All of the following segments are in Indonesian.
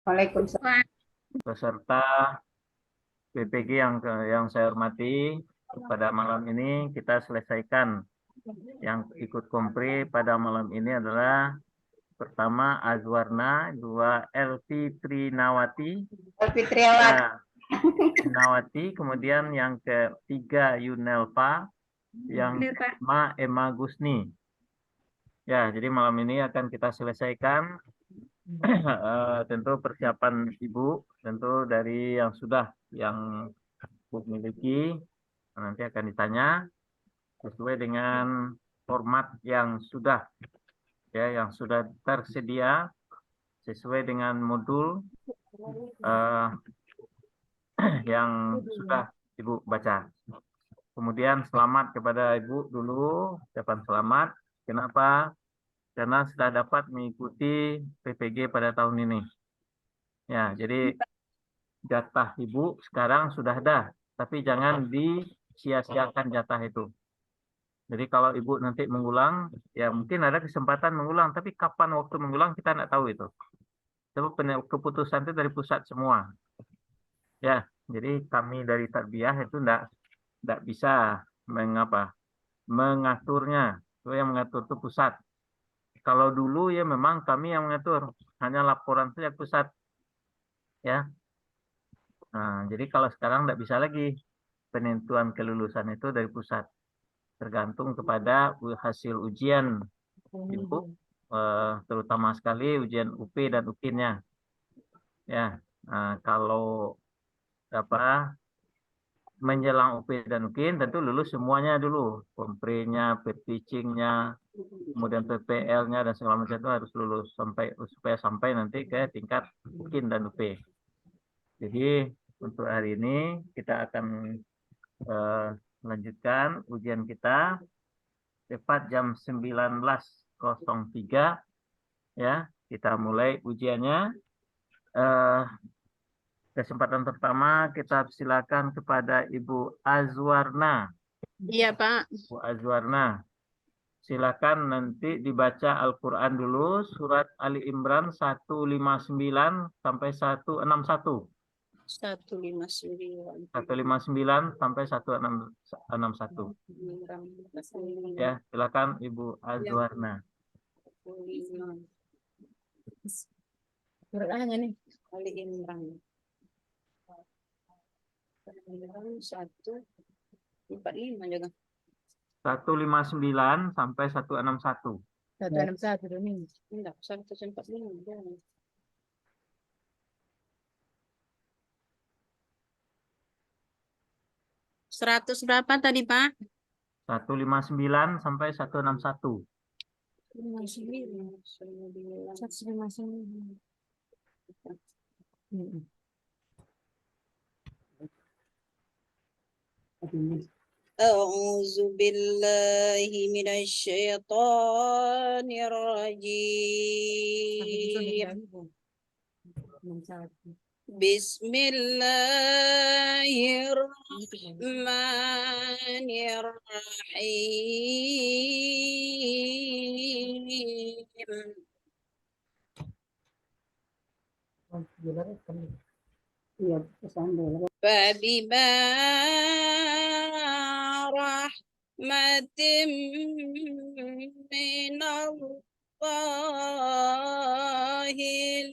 Waalaikumsalam. Beserta PPG yang saya hormati, pada malam ini kita selesaikan. Yang ikut kompre pada malam ini adalah pertama Azwarna, dua Elvi Trinawati, Alfitriawat. ya, Trinawati, kemudian yang ketiga Yunelva, yang Bener, Pak. kelima Emma Gusni. Ya, jadi malam ini akan kita selesaikan. Tentu persiapan Ibu, tentu dari yang Ibu miliki, nanti akan ditanya sesuai dengan format yang sudah tersedia sesuai dengan modul eh, yang sudah Ibu baca. Kemudian selamat kepada Ibu dulu, ucapan selamat. Kenapa? Karena sudah dapat mengikuti PPG pada tahun ini. Ya, jadi jatah Ibu sekarang sudah ada, tapi jangan disia-siakan jatah itu. Jadi kalau Ibu nanti mengulang, ya mungkin ada kesempatan mengulang, tapi kapan waktu mengulang kita tidak tahu itu. Tapi keputusan itu dari pusat semua. Ya, jadi kami dari Tarbiyah itu tidak bisa mengaturnya. Itu yang mengatur itu pusat. Kalau dulu ya memang kami yang mengatur, hanya laporan saja pusat. Ya, nah, jadi kalau sekarang tidak bisa lagi penentuan kelulusan itu dari pusat, tergantung kepada hasil ujian Ibu, terutama sekali ujian UP dan UKIN-nya. Ya, nah, kalau apa menjelang UP dan UKIN tentu lulus semuanya dulu, komprenya, pitching-nya, kemudian PPL-nya dan segala macam itu harus lulus supaya sampai nanti ke tingkat UKIN dan UP. Jadi untuk hari ini kita akan melanjutkan ujian kita tepat jam 19.03, ya. Kita mulai ujiannya. Kesempatan pertama kita silakan kepada Ibu Azwarna. Iya, Pak. Bu Azwarna, silakan nanti dibaca Al-Quran dulu, surat Ali Imran 159 sampai 161. 159. 159 sampai 161. Ya, silakan Ibu Azwarna. Quran nih. Ali Imran. 145 juga. 159 sampai 161. 161 ini. Enggak, 145. 100 berapa tadi, Pak? 159 sampai 161. 159. أعوذ بالله من الشيطان الرجيم بسم الله الرحمن الرحيم فبما رحمة من الله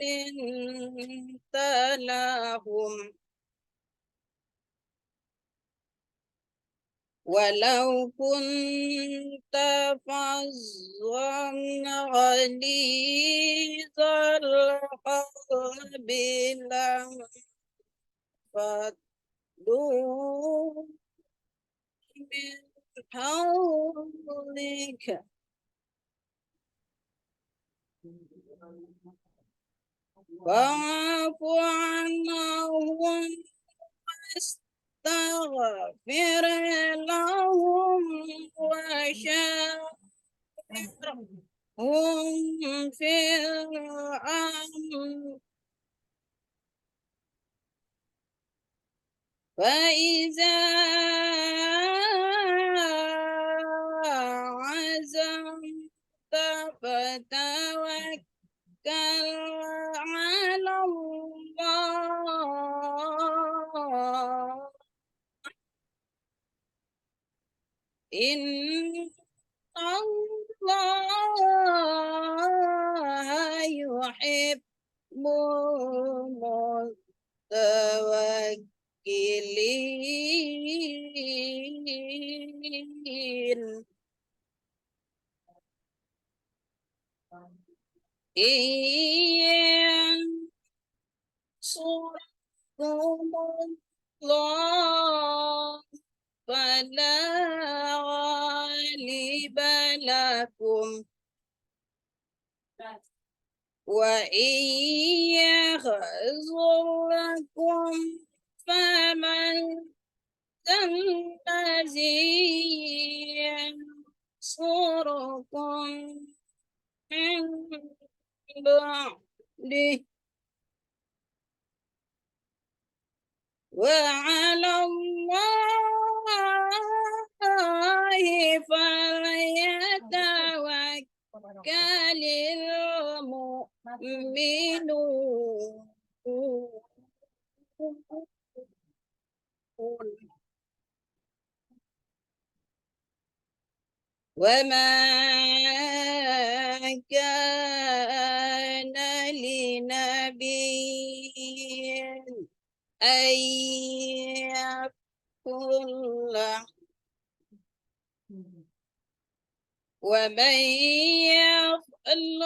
لنت لهم ولو كنت فظا غليظ القلب لانفضوا من حولك فاعف عنهم واستغفر لهم وشاورهم في الأمر فإذا عزمت فتوكل على الله إن الله يحب المتوكلين إن ينصركم الله فلا غالب لكم وإن يخذلكم فمن ذا الذي ينصركم من بعده وعلى الله فليتوكل المؤمنون وما كان لنبي أن يقول ومن يفعل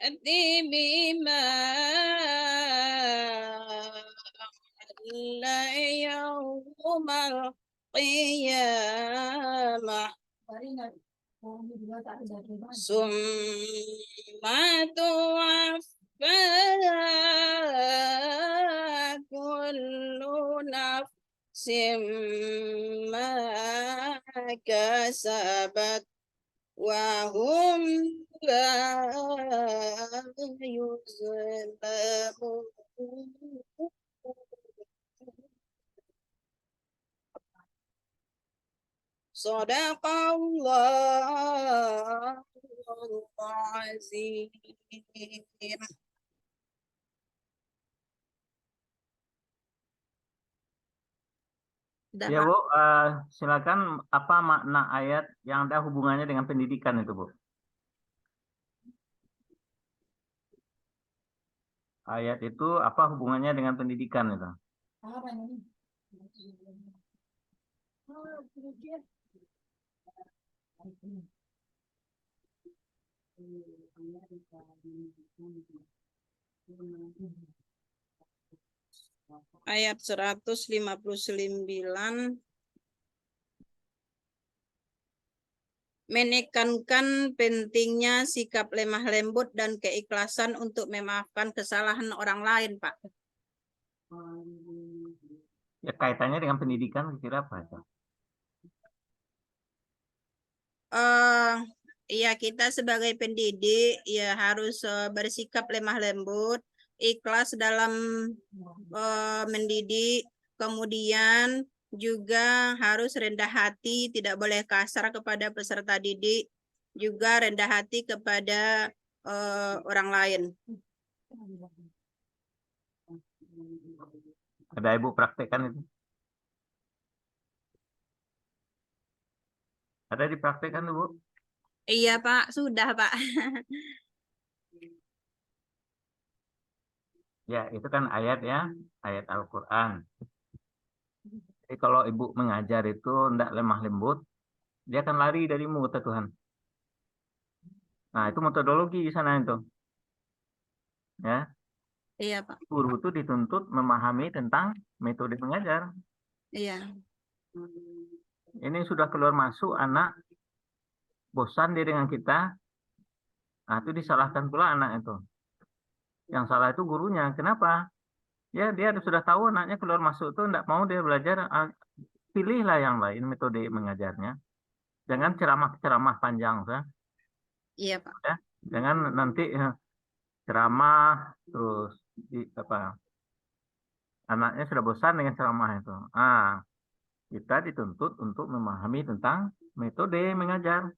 يأتي بما لا يوم القيامة ثم توفى كل نفس ما كسبت وهم لا يظلمون صدق الله العظيم. Ya Bu, silakan apa makna ayat yang ada hubungannya dengan pendidikan itu Bu? Ayat itu apa hubungannya dengan pendidikan itu? Ayat 159 menekankan pentingnya sikap lemah lembut dan keikhlasan untuk memaafkan kesalahan orang lain, Pak. Ya kaitannya dengan pendidikan kira apa itu? Ya kita sebagai pendidik ya harus bersikap lemah lembut, ikhlas dalam mendidik, kemudian juga harus rendah hati, tidak boleh kasar kepada peserta didik, juga rendah hati kepada orang lain. Ada Ibu praktekkan itu? Ada dipraktekkan Bu? Iya Pak, sudah Pak. Ya itu kan ayat ya, ayat Al-Quran. Jadi kalau Ibu mengajar itu tidak lemah lembut, dia akan lari darimu kata Tuhan. Nah itu metodologi di sana itu. Ya, Iya Pak. guru itu dituntut memahami tentang metode mengajar. Iya. Ini sudah keluar masuk anak bosan dia dengan kita, nah itu disalahkan pula anak itu. Yang salah itu gurunya. Kenapa? Ya dia sudah tahu anaknya keluar masuk itu tidak mau dia belajar. Pilihlah yang lain metode mengajarnya. Jangan ceramah-ceramah panjang, ya. Iya Pak. Ya. Jangan nanti ceramah terus anaknya sudah bosan dengan ceramah itu. Kita dituntut untuk memahami tentang metode mengajar.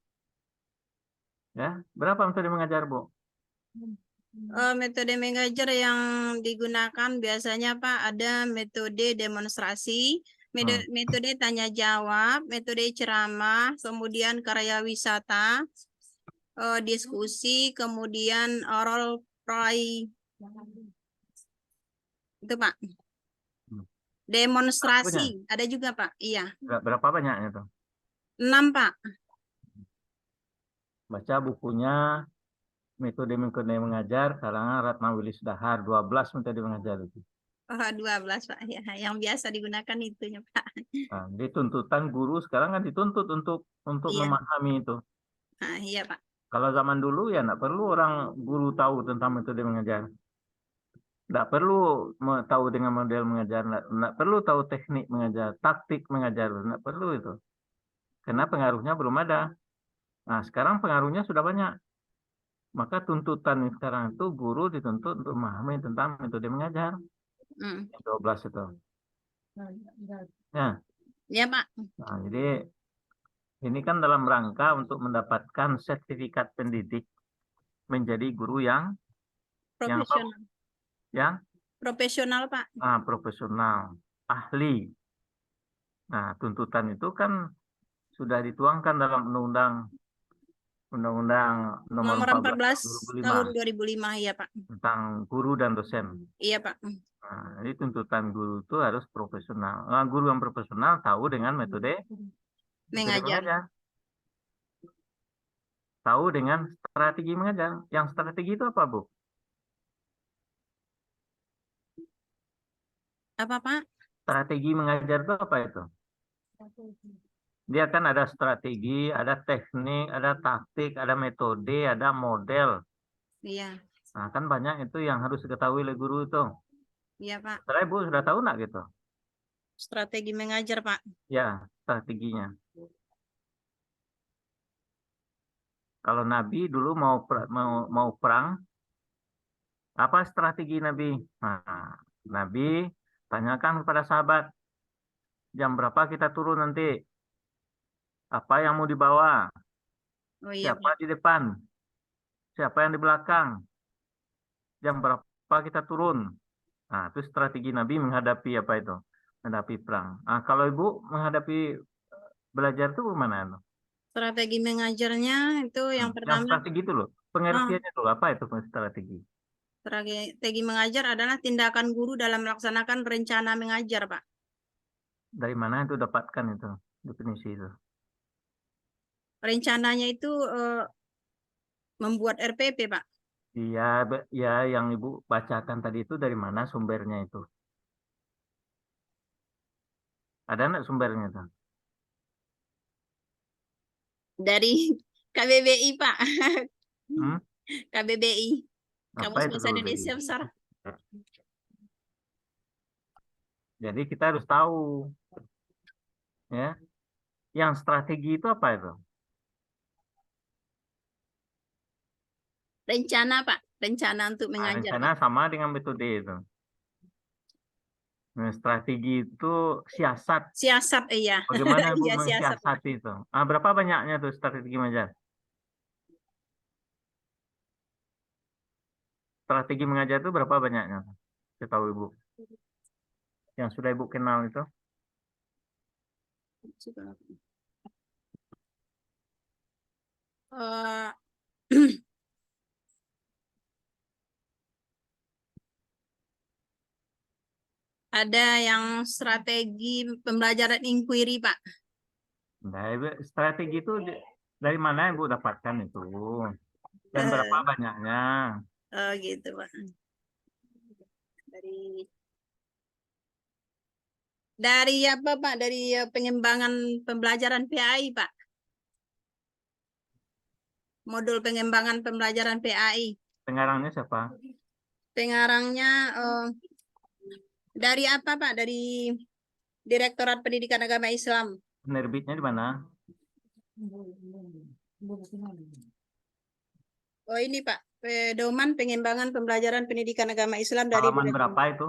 Ya, berapa metode mengajar, Bu? Metode mengajar yang digunakan biasanya Pak ada metode demonstrasi, Metode tanya jawab, metode ceramah, kemudian karya wisata, diskusi, kemudian role play. Itu Pak. Hmm. Demonstrasi ada juga Pak. Iya. Berapa banyaknya tuh? 6 Pak. Baca bukunya metode mengajar karangan Ratna Wilis Dahar, 12 metode mengajar itu. Oh, 12 Pak. Ya, yang biasa digunakan itunya Pak. Nah, jadi tuntutan guru sekarang kan dituntut untuk Iya. memahami itu. Nah, iya Pak. Kalau zaman dulu ya nggak perlu orang guru tahu tentang metode mengajar. Nggak perlu tahu dengan model mengajar, nggak perlu tahu teknik mengajar, taktik mengajar, nggak perlu itu. Karena pengaruhnya belum ada. Nah, sekarang pengaruhnya sudah banyak. Maka tuntutan sekarang itu guru dituntut untuk memahami tentang metode mengajar. Hmm. 12 itu. Ya, Ya Pak. nah, jadi ini kan dalam rangka untuk mendapatkan sertifikat pendidik menjadi guru yang Profesional. yang Profesional Pak. profesional, ahli. Nah, tuntutan itu kan sudah dituangkan dalam Undang-Undang Nomor Nomor 14 14 tahun 2005 2005 ya Pak. tentang guru dan dosen. Iya Pak. Nah, jadi tuntutan guru itu harus profesional. Nah, guru yang profesional tahu dengan metode Mengajar. mengajar, tahu dengan strategi mengajar. Yang strategi itu apa, Bu? Apa Pak? Strategi mengajar itu apa itu? Dia kan ada strategi, ada teknik, ada taktik, ada metode, ada model. Iya. Nah, kan banyak itu yang harus diketahui oleh guru itu. Iya Pak. Setelah Ibu sudah tahu nggak gitu? Strategi mengajar Pak. Ya, strateginya. Kalau Nabi dulu mau perang, apa strategi Nabi? Nah, Nabi tanyakan kepada sahabat, jam berapa kita turun nanti? Apa yang mau dibawa? Oh iya Siapa Pak. di depan? Siapa yang di belakang? Jam berapa kita turun? Nah, itu strategi Nabi menghadapi apa itu? Menghadapi perang. Nah, kalau Ibu menghadapi belajar itu gimana? Strategi mengajarnya itu yang Yang pertama. strategi itu loh. Oh, Pengertiannya tuh apa itu strategi? strategi mengajar adalah tindakan guru dalam melaksanakan rencana mengajar Pak. Dari mana itu dapatkan itu definisi itu? Rencananya itu membuat RPP Pak. Iya, ya yang Ibu bacakan tadi itu dari mana sumbernya itu? Ada nggak sumbernya itu? Dari KBBI Pak. Hmm? KBBI. Apa Kamus itu Bahasa KBBI? Indonesia Besar. Jadi kita harus tahu ya, yang strategi itu apa itu? Rencana Pak. Rencana untuk Nah, mengajar rencana Pak. sama dengan metode itu. Nah, strategi itu siasat. Siasat iya. Bagaimana Ibu Iya siasat Pak. mensiasati itu? Ah, berapa banyaknya tuh strategi mengajar? Strategi mengajar itu berapa banyaknya? Saya tahu Ibu. Yang sudah Ibu kenal itu? Eh, ada yang strategi pembelajaran inquiry Pak. Nah, strategi itu dari mana Ibu dapatkan itu? Dan berapa Eh, banyaknya? oh gitu Pak. Dari apa Pak? Dari pengembangan pembelajaran PAI Pak. Modul pengembangan pembelajaran PAI. Pengarangnya siapa? Pengarangnya dari apa Pak? Dari Direktorat Pendidikan Agama Islam. Penerbitnya di mana? Oh ini Pak, Pedoman Pengembangan Pembelajaran Pendidikan Agama Islam dari Halaman berapa itu?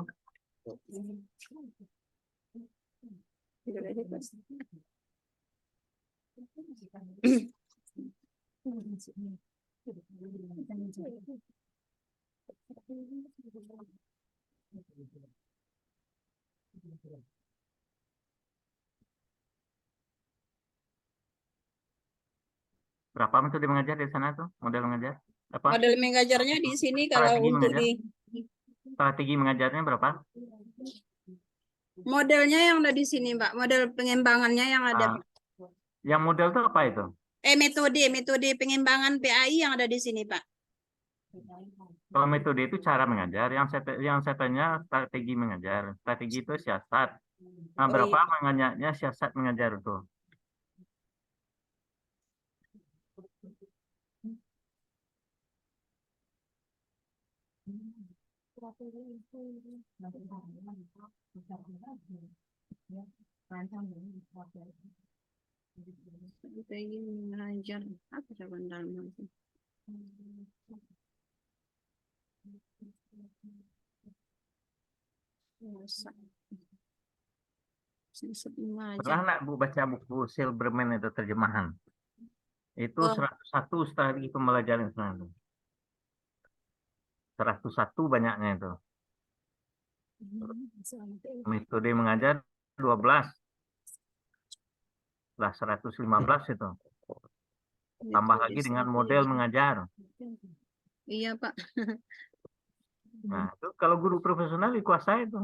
Berapa metode mengajar di sana tuh? Model mengajar? Apa? Model mengajarnya di sini kalau Strategi untuk mengajar? di Strategi mengajarnya berapa? modelnya yang ada di sini, Pak. Model pengembangannya yang ada, Ah, Pak. yang model tuh apa itu? Metode pengembangan PAI yang ada di sini, Pak. Kalau metode itu cara mengajar, yang saya tanya strategi mengajar. Strategi itu siasat. Nah, Oh berapa iya. mengenanya siasat mengajar itu? Strategi mengajar apa jawaban dalam itu? Siasat mengajar. Pernah nggak Bu baca buku Silberman itu terjemahan? Itu Oh, 101 strategi pembelajaran itu. 101 banyaknya itu. Metode mengajar 12. Lah 115 itu. Tambah lagi dengan model mengajar. Iya, Pak. Nah, itu kalau guru profesional dikuasai itu.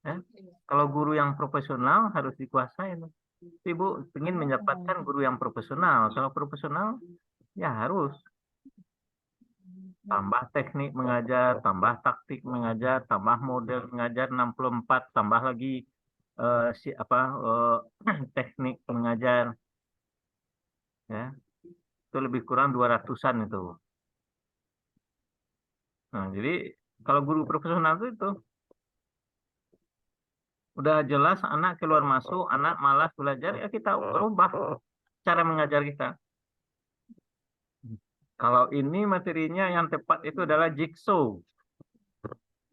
Ya. Kalau guru yang profesional harus dikuasai itu. Ibu ingin mendapatkan guru yang profesional. Kalau profesional, ya harus tambah teknik mengajar, tambah taktik mengajar, tambah model mengajar 64, tambah lagi teknik mengajar, ya. Itu lebih kurang 200-an itu. Nah, jadi kalau guru profesional itu udah jelas anak keluar masuk, anak malas belajar, ya kita ubah cara mengajar kita. Kalau ini materinya yang tepat itu adalah jigsaw.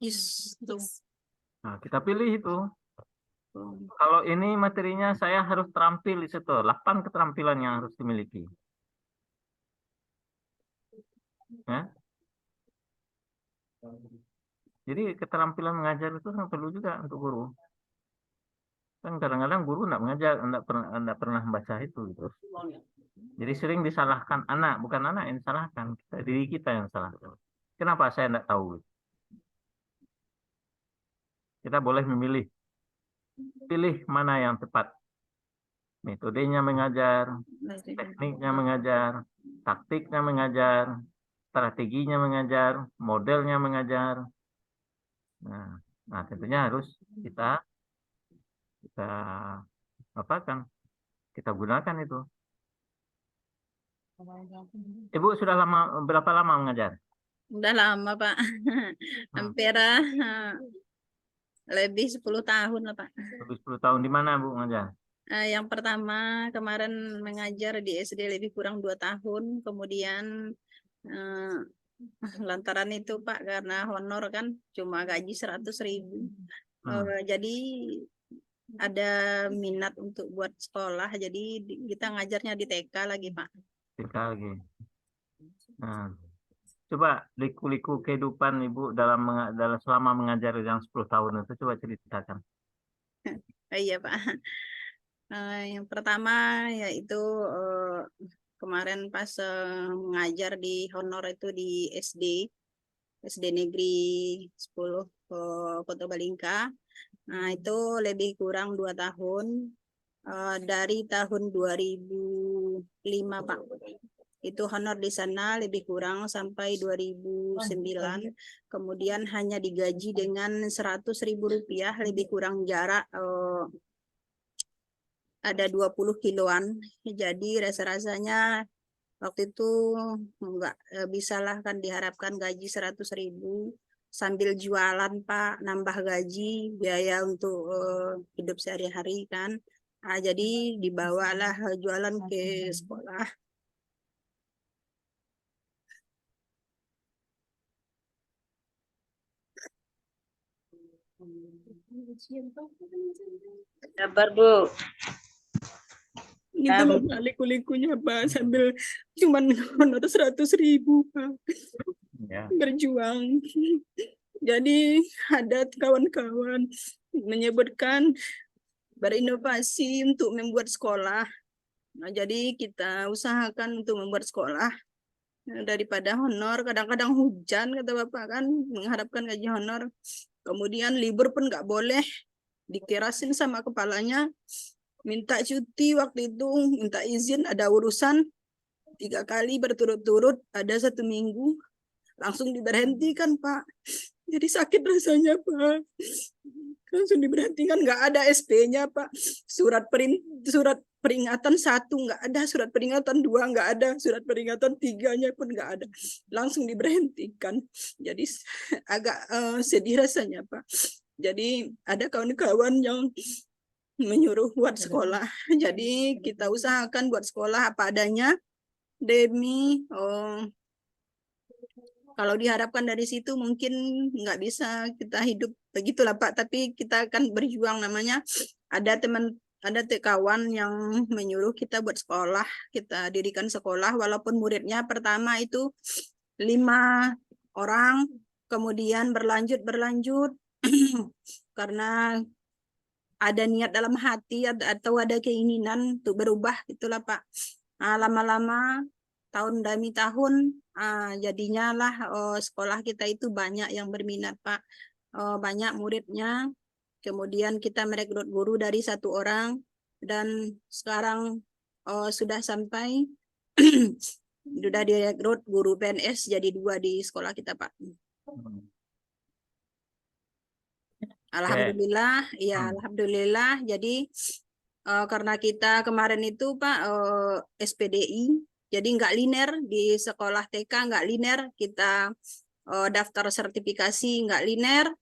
Yes. Nah, kita pilih itu. Kalau ini materinya saya harus terampil di situ. 8 keterampilan yang harus dimiliki. Ya. Jadi keterampilan mengajar itu sangat perlu juga untuk guru. Kan kadang-kadang guru enggak mengajar, enggak pernah baca itu gitu. Jadi sering disalahkan anak, bukan anak yang disalahkan, diri kita yang salah. Kenapa saya enggak tahu? Kita boleh memilih, pilih mana yang tepat. Metodenya mengajar, tekniknya mengajar, taktiknya mengajar, strateginya mengajar, modelnya mengajar. Nah, tentunya harus kita kita apa kan? Kita gunakan itu. Ibu sudah berapa lama mengajar? Udah lama, Pak. Hmm, Hampir lebih 10 tahun lah, Pak. lebih 10 tahun di mana Bu mengajar? Yang pertama kemarin mengajar di SD lebih kurang 2 tahun. Kemudian eh, lantaran itu, Pak, karena honor kan cuma gaji 100.000. Hmm, Jadi ada minat untuk buat sekolah. Jadi kita ngajarnya di TK lagi, Pak. kita lagi. Nah, coba liku-liku kehidupan Ibu dalam selama mengajar yang 10 tahun itu coba ceritakan. Iya, Pak. Yang pertama yaitu kemarin pas mengajar di honor itu di SD Negeri 10 Kota Balingka. Nah, itu lebih kurang 2 tahun. Dari tahun 2005, Pak. Itu honor di sana lebih kurang sampai 2009. Kemudian hanya digaji dengan 100.000 rupiah, lebih kurang jarak ada 20 kiloan. Jadi rasa-rasanya waktu itu nggak bisa lah kan diharapkan gaji 100.000 sambil jualan, Pak, nambah gaji, biaya untuk hidup sehari-hari kan. Jadi dibawalah jualan ke sekolah. Sabar, Bu. Gitu loh, liku-likunya, Pak, sambil cuman honor 100.000, Pak, Ya. berjuang. Jadi ada kawan-kawan menyebutkan berinovasi untuk membuat sekolah. Nah, jadi kita usahakan untuk membuat sekolah daripada honor. Kadang-kadang hujan kata Bapak kan, mengharapkan gaji honor. Kemudian libur pun nggak boleh, dikerasin sama kepalanya. Minta cuti waktu itu, minta izin, ada urusan 3 kali berturut-turut, ada 1 minggu, langsung diberhentikan Pak. Jadi sakit rasanya Pak. Langsung diberhentikan, nggak ada SP-nya Pak. Surat peringatan 1 nggak ada, surat peringatan 2 nggak ada, surat peringatan 3-nya pun nggak ada. Langsung diberhentikan. Jadi agak sedih rasanya Pak. Jadi ada kawan-kawan yang menyuruh buat sekolah. Jadi kita usahakan buat sekolah apa adanya demi kalau diharapkan dari situ mungkin nggak bisa kita hidup begitulah Pak, tapi kita akan berjuang, namanya ada kawan yang menyuruh kita buat sekolah, kita dirikan sekolah walaupun muridnya pertama itu 5 orang, kemudian berlanjut karena ada niat dalam hati atau ada keinginan untuk berubah, itulah Pak. Lama-lama tahun demi tahun jadinya lah sekolah kita itu banyak yang berminat Pak, banyak muridnya. Kemudian kita merekrut guru dari 1 orang dan sekarang sudah sampai sudah direkrut guru PNS jadi 2 di sekolah kita Pak. Alhamdulillah, ya alhamdulillah. Jadi karena kita kemarin itu Pak SPDI, jadi nggak linear di sekolah TK, nggak linear, kita daftar sertifikasi nggak linear.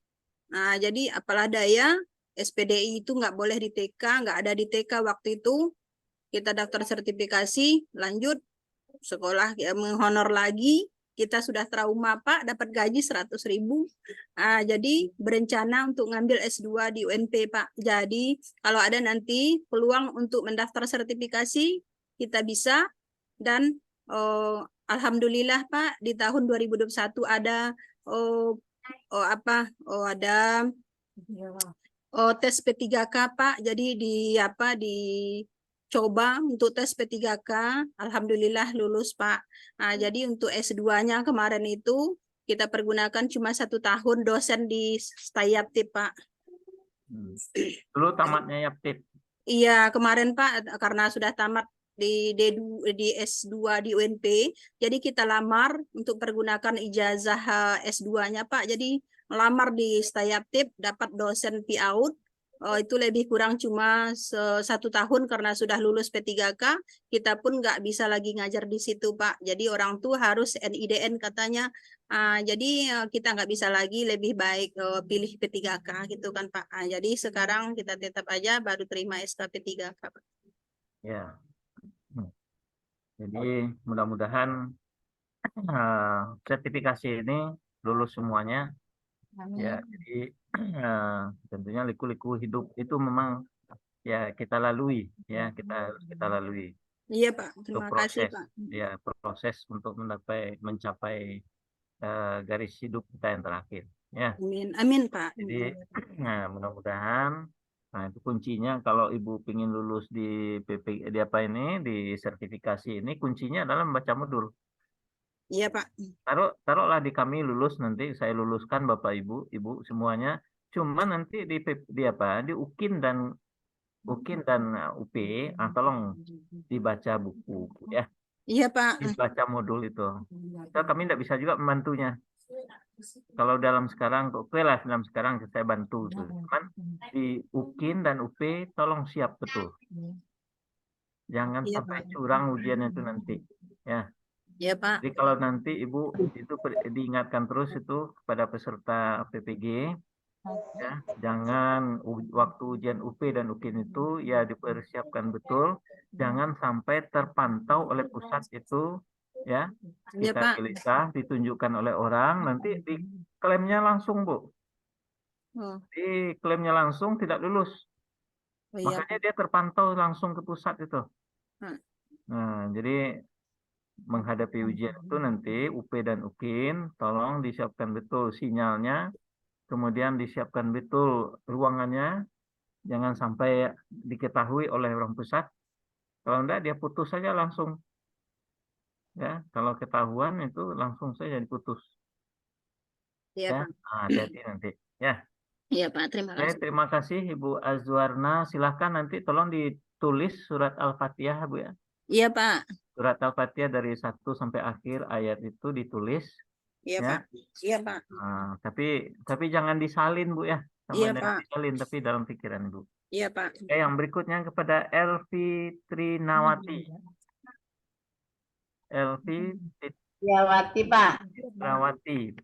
Nah, jadi apalah daya SPDI itu nggak boleh di TK, nggak ada di TK waktu itu. Kita daftar sertifikasi, lanjut sekolah ya, menghonor lagi. Kita sudah trauma Pak, dapat gaji 100.000. Jadi berencana untuk ngambil S2 di UNP Pak. Jadi kalau ada nanti peluang untuk mendaftar sertifikasi, kita bisa. Dan alhamdulillah Pak, di tahun 2021 ada ada tes P3K Pak. Jadi dicoba untuk tes P3K, alhamdulillah lulus Pak. Jadi untuk S2-nya kemarin itu kita pergunakan cuma 1 tahun dosen di Stayaptip Pak. Dulu tamatnya Yaptip. Iya kemarin Pak, karena sudah tamat di S2 di UNP, jadi kita lamar untuk pergunakan ijazah S2-nya Pak. Jadi melamar di Stayaptip, dapat dosen PAUD. Itu lebih kurang cuma 1 tahun karena sudah lulus P3K, kita pun nggak bisa lagi ngajar di situ Pak. Jadi orang tua harus NIDN katanya. Jadi kita nggak bisa lagi, lebih baik pilih P3K gitu kan Pak. Jadi sekarang kita tetap aja baru terima SK P3K Pak. Ya. Jadi mudah-mudahan sertifikasi ini lulus semuanya. Ya, jadi tentunya liku-liku hidup itu memang ya kita lalui, ya kita lalui. Iya Pak, Itu terima kasih proses, Pak. ya proses untuk mencapai garis hidup kita yang terakhir. Ya, Amin, amin Pak. jadi mudah-mudahan, nah itu kuncinya kalau Ibu ingin lulus di di apa ini, di sertifikasi ini, kuncinya adalah membaca modul. Iya Pak. Taruhlah di kami lulus, nanti saya luluskan Bapak Ibu semuanya. Cuma nanti di apa di UKIN dan UP, tolong dibaca buku ya, Iya Pak. dibaca modul itu. Kami tidak bisa juga membantunya. Kalau dalam sekarang, oke lah dalam sekarang saya bantu tuh. Cuman di UKIN dan UP tolong siap betul. Jangan Iya sampai Pak. curang ujiannya itu nanti. Ya. Iya Pak. Jadi kalau nanti Ibu itu diingatkan terus itu kepada peserta PPG, ya, jangan waktu ujian UP dan UKIN itu ya dipersiapkan betul, jangan sampai terpantau oleh pusat itu, ya, Iya kita Pak. gelisah, ditunjukkan oleh orang, nanti diklaimnya langsung Bu, Oh, diklaimnya langsung tidak lulus, oh iya makanya Pak. dia terpantau langsung ke pusat itu. Hmm. Nah, jadi menghadapi ujian itu nanti UP dan UKIN tolong disiapkan betul sinyalnya, kemudian disiapkan betul ruangannya, jangan sampai diketahui oleh orang pusat, Kalau enggak dia putus saja langsung. Ya, kalau ketahuan itu langsung saja diputus. Iya, Ya, Pak. hati-hati nanti. Ya, Iya, Pak. Terima oke, kasih. terima kasih Ibu Azwarna. Silahkan nanti tolong ditulis surat Al-Fatihah, Bu ya. Iya, Pak. Surat Al-Fatihah dari 1 sampai akhir ayat itu ditulis, Iya, ya. Pak. Iya, Pak. Tapi jangan disalin, Bu ya. Sama Iya, jangan Pak. disalin, tapi dalam pikiran Ibu. Iya, Pak. Oke, yang berikutnya kepada Elvi Trinawati. Elvi Ya, Wati, Pak.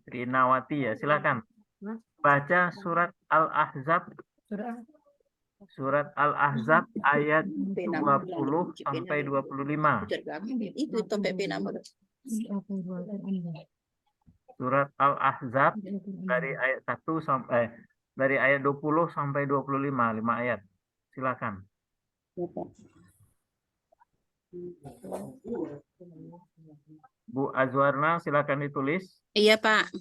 Trinawati ya, silakan baca surat Al-Ahzab ayat 20 sampai 25. Itu topik penama. Surat Al-Ahzab dari ayat 1 sampai dari ayat 20 sampai 25, 5 ayat. Silakan. Bu Azwarna, silakan ditulis. Iya, Pak.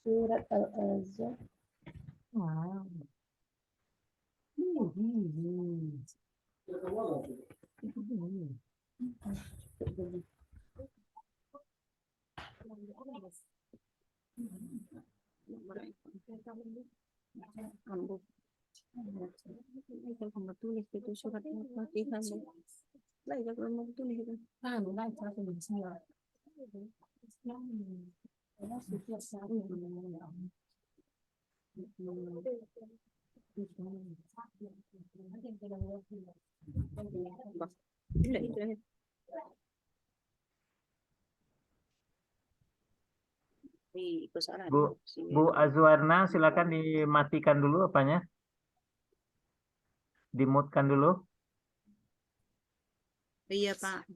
Surat Al-Azhar. Kamu tulis itu surat Al-Fatihah. Lah, ya kamu tulis itu. Tidak, itu. Bu Azwarna, silakan dimatikan dulu apanya? Dimutkan dulu. Iya, Pak.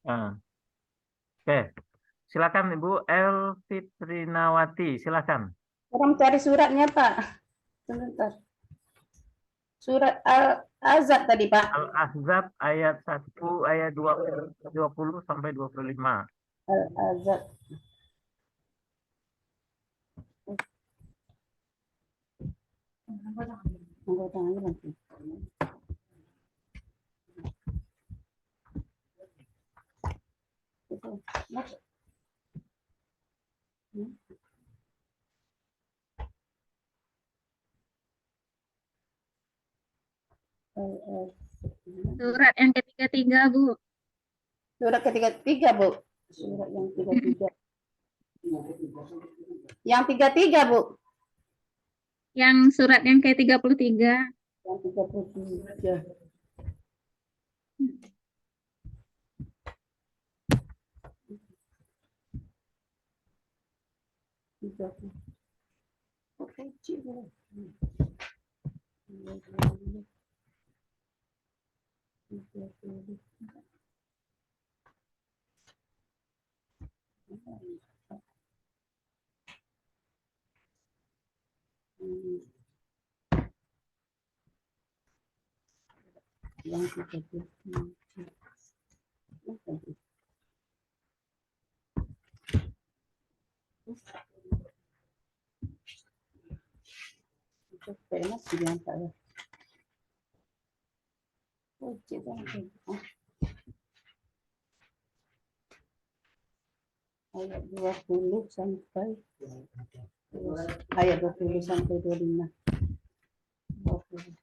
Ah. Oke. Silakan Ibu Elvi Trinawati, silakan. Orang cari suratnya, Pak. Sebentar. Surat Al-Azhar tadi, Pak. Al-Ahzab ayat 1 ayat 20 sampai 25. Al-Azhar. Surat yang ketiga-tiga, Bu. Surat ketiga-tiga, Bu. Surat yang tiga-tiga. Yang tiga-tiga, Bu. Yang surat yang ke-33. Yang 33. Yang 33. Pena sih saya. Ayat 20 sampai ayat 20 sampai 25. 20.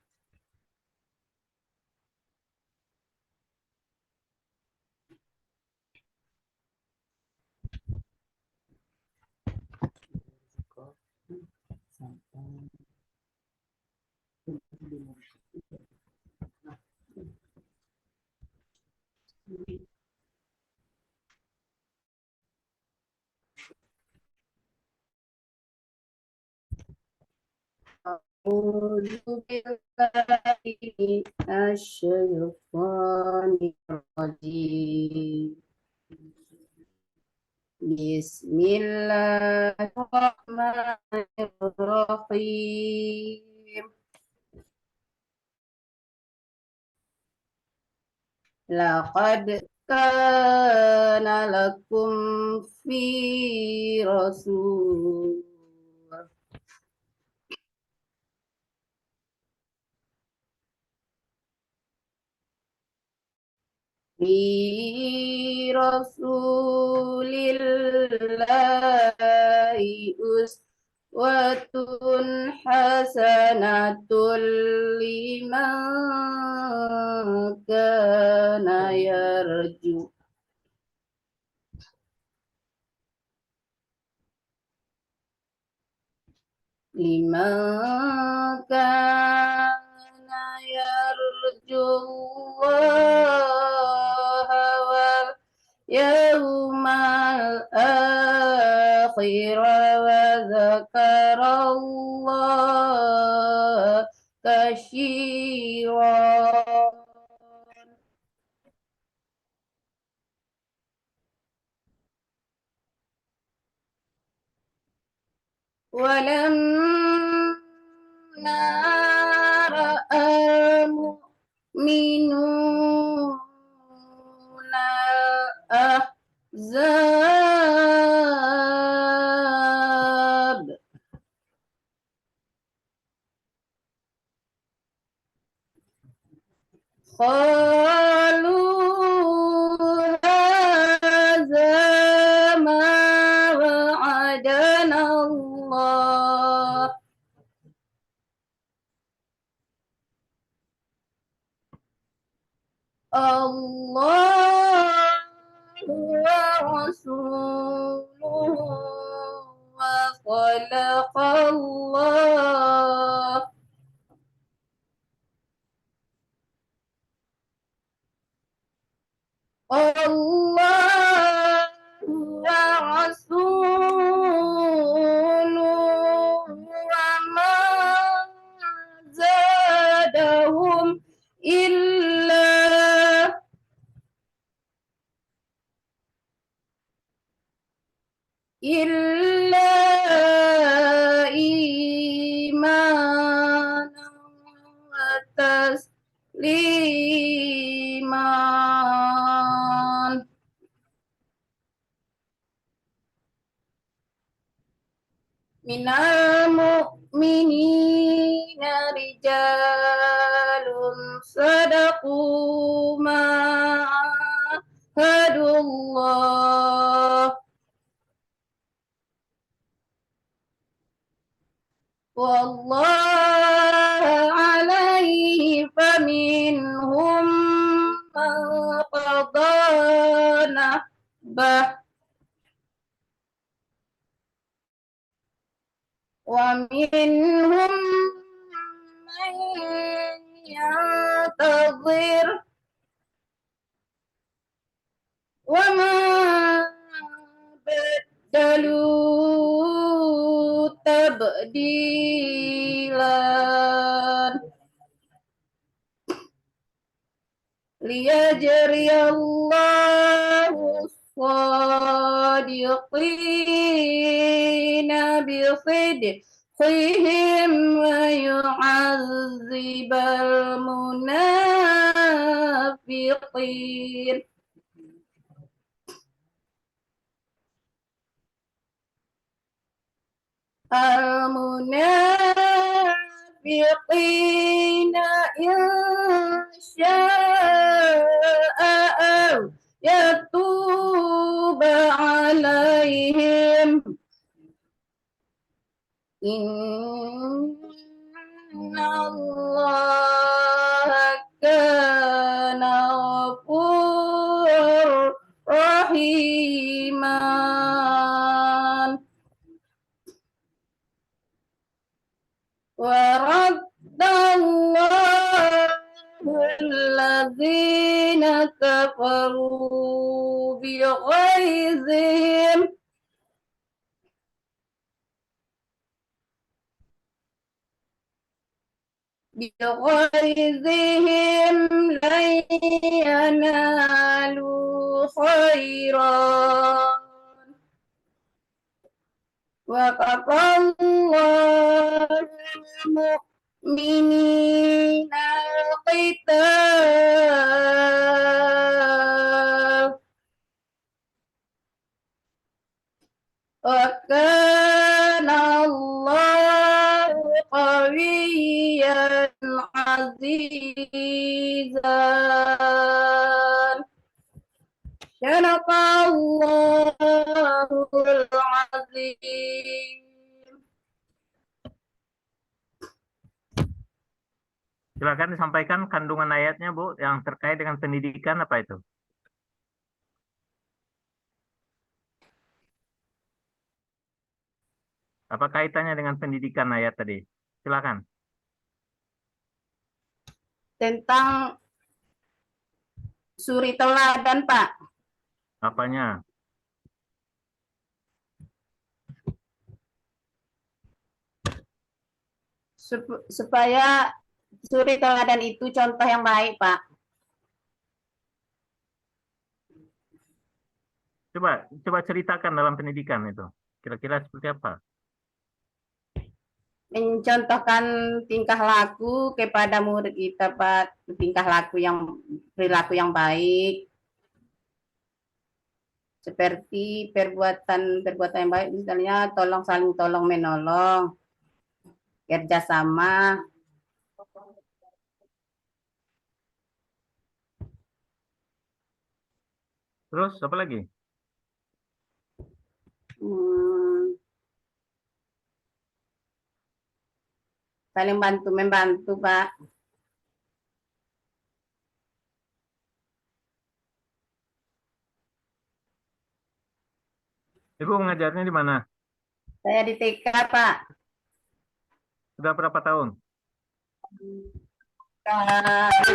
A'udzu billahi minasyaitonir rajim. Bismillahirrahmanirrahim. Laqad kana lakum fi rasul fi rasulillahi uswatun hasanatul liman kana yarju liman kana yarjullaha wal yawmal akhir wa zakarallaha katsiran. ولما رأى المؤمنون الأحزاب قالوا هذا ما وعدنا الله ورسوله وصدق الله الله ورسوله وما زادهم إلا إيمانا وتسليما. من المؤمنين رجال صدقوا ما عاهدوا الله والله عليه فمنهم من قضى نحبه ومنهم من ينتظر وما بدلوا تبديلا ليجري الله الصادقين بصدقهم ويعذب المنافقين. المنافقين إن شاء أو يتوب عليهم إن الله كان غفورا رحيما. ورد الله الذين كفروا بغيظهم لن ينالوا خيرا وكفى الله المؤمنين القتال azizan. Sadaqallahul azim. Silakan disampaikan kandungan ayatnya, Bu, yang terkait dengan pendidikan apa itu? Apa kaitannya dengan pendidikan ayat tadi? Silakan. Tentang suri teladan, Pak. Apanya? Supaya suri teladan itu contoh yang baik, Pak. Coba ceritakan dalam pendidikan itu. Kira-kira seperti apa? Mencontohkan tingkah laku kepada murid kita, Pak. Tingkah laku yang perilaku yang baik. Seperti perbuatan yang baik, misalnya saling tolong menolong, kerjasama. Terus apa lagi? Saling bantu membantu, Pak. Ibu mengajarnya di mana? Saya di TK, Pak. Sudah berapa tahun?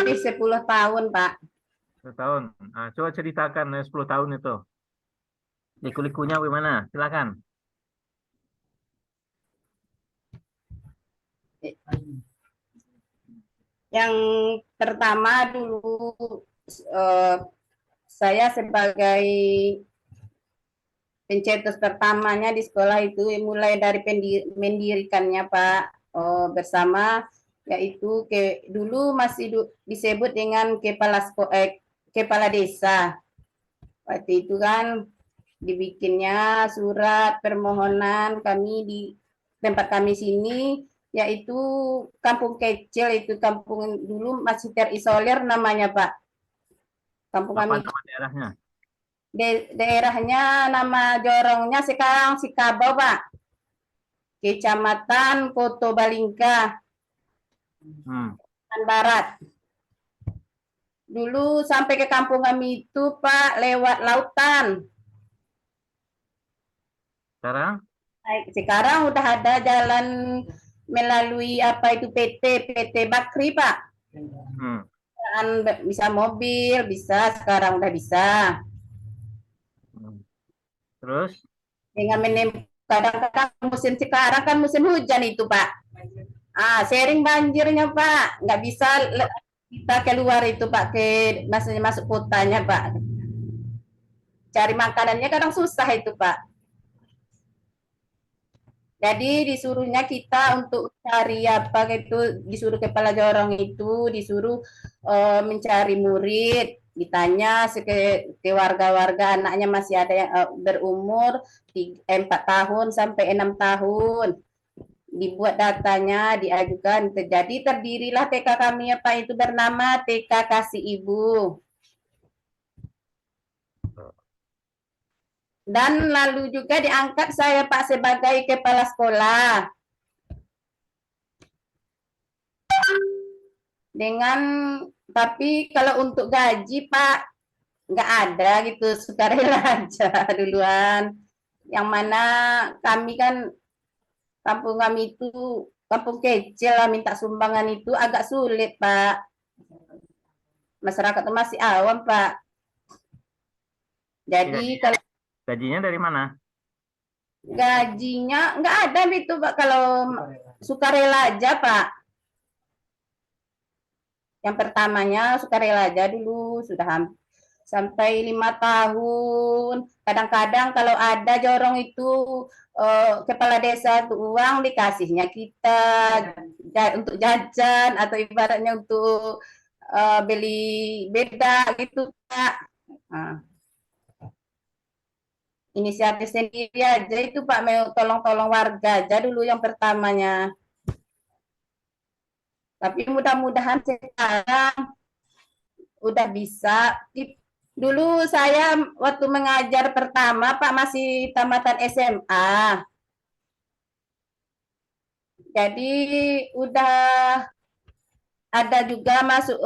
Lebih 10 tahun, Pak. 10 tahun. Nah, coba ceritakan 10 tahun itu. Liku-likunya bagaimana? Silakan. Yang pertama dulu saya sebagai pencetus pertamanya di sekolah itu mulai dari mendirikannya, Pak, bersama, yaitu dulu masih disebut dengan kepala desa. Waktu itu kan dibikinnya surat permohonan kami di tempat kami sini, yaitu kampung kecil, itu kampung dulu masih terisolir namanya, Pak. Kampung Apa kami nama daerahnya? daerahnya, nama jorongnya sekarang Sikabau, Pak. Kecamatan Koto Balingka, Barat. Dulu sampai ke kampung kami itu, Pak, lewat lautan. Sekarang udah ada jalan melalui apa itu PT Bakri, Pak. Bisa mobil, bisa, sekarang udah bisa. Terus? Dengan kadang-kadang musim sekarang kan musim hujan itu, Pak. Sering banjirnya, Pak. Nggak bisa kita keluar itu, Pak, maksudnya masuk kotanya, Pak. Cari makanannya kadang susah itu, Pak. Jadi disuruhnya kita untuk cari apa gitu, disuruh kepala jorong itu disuruh mencari murid, ditanya ke warga-warga anaknya masih ada yang berumur 4 tahun sampai 6 tahun. Dibuat datanya, diajukan. Jadi terdirilah TK kami apa itu bernama TK Kasih Ibu. Dan lalu juga diangkat saya, Pak, sebagai kepala sekolah. Tapi kalau untuk gaji, Pak, nggak ada gitu, sukarela aja duluan. Yang mana kami kan, kampung kami itu kampung kecil, minta sumbangan itu agak sulit, Pak. Masyarakat itu masih awam, Pak. Jadi kalau gajinya dari mana? Gajinya nggak ada itu, Pak, kalau sukarela aja, Pak. Yang pertamanya sukarela aja dulu, sudah sampai 5 tahun. Kadang-kadang kalau ada jorong itu kepala desa tuh uang dikasihnya kita untuk jajan atau ibaratnya untuk beli beda gitu, Pak. Inisiatif sendiri aja itu, Pak, mau tolong-tolong warga aja dulu yang pertamanya. Tapi mudah-mudahan sekarang udah bisa. Dulu saya waktu mengajar pertama, Pak, masih tamatan SMA. Jadi udah ada juga masuk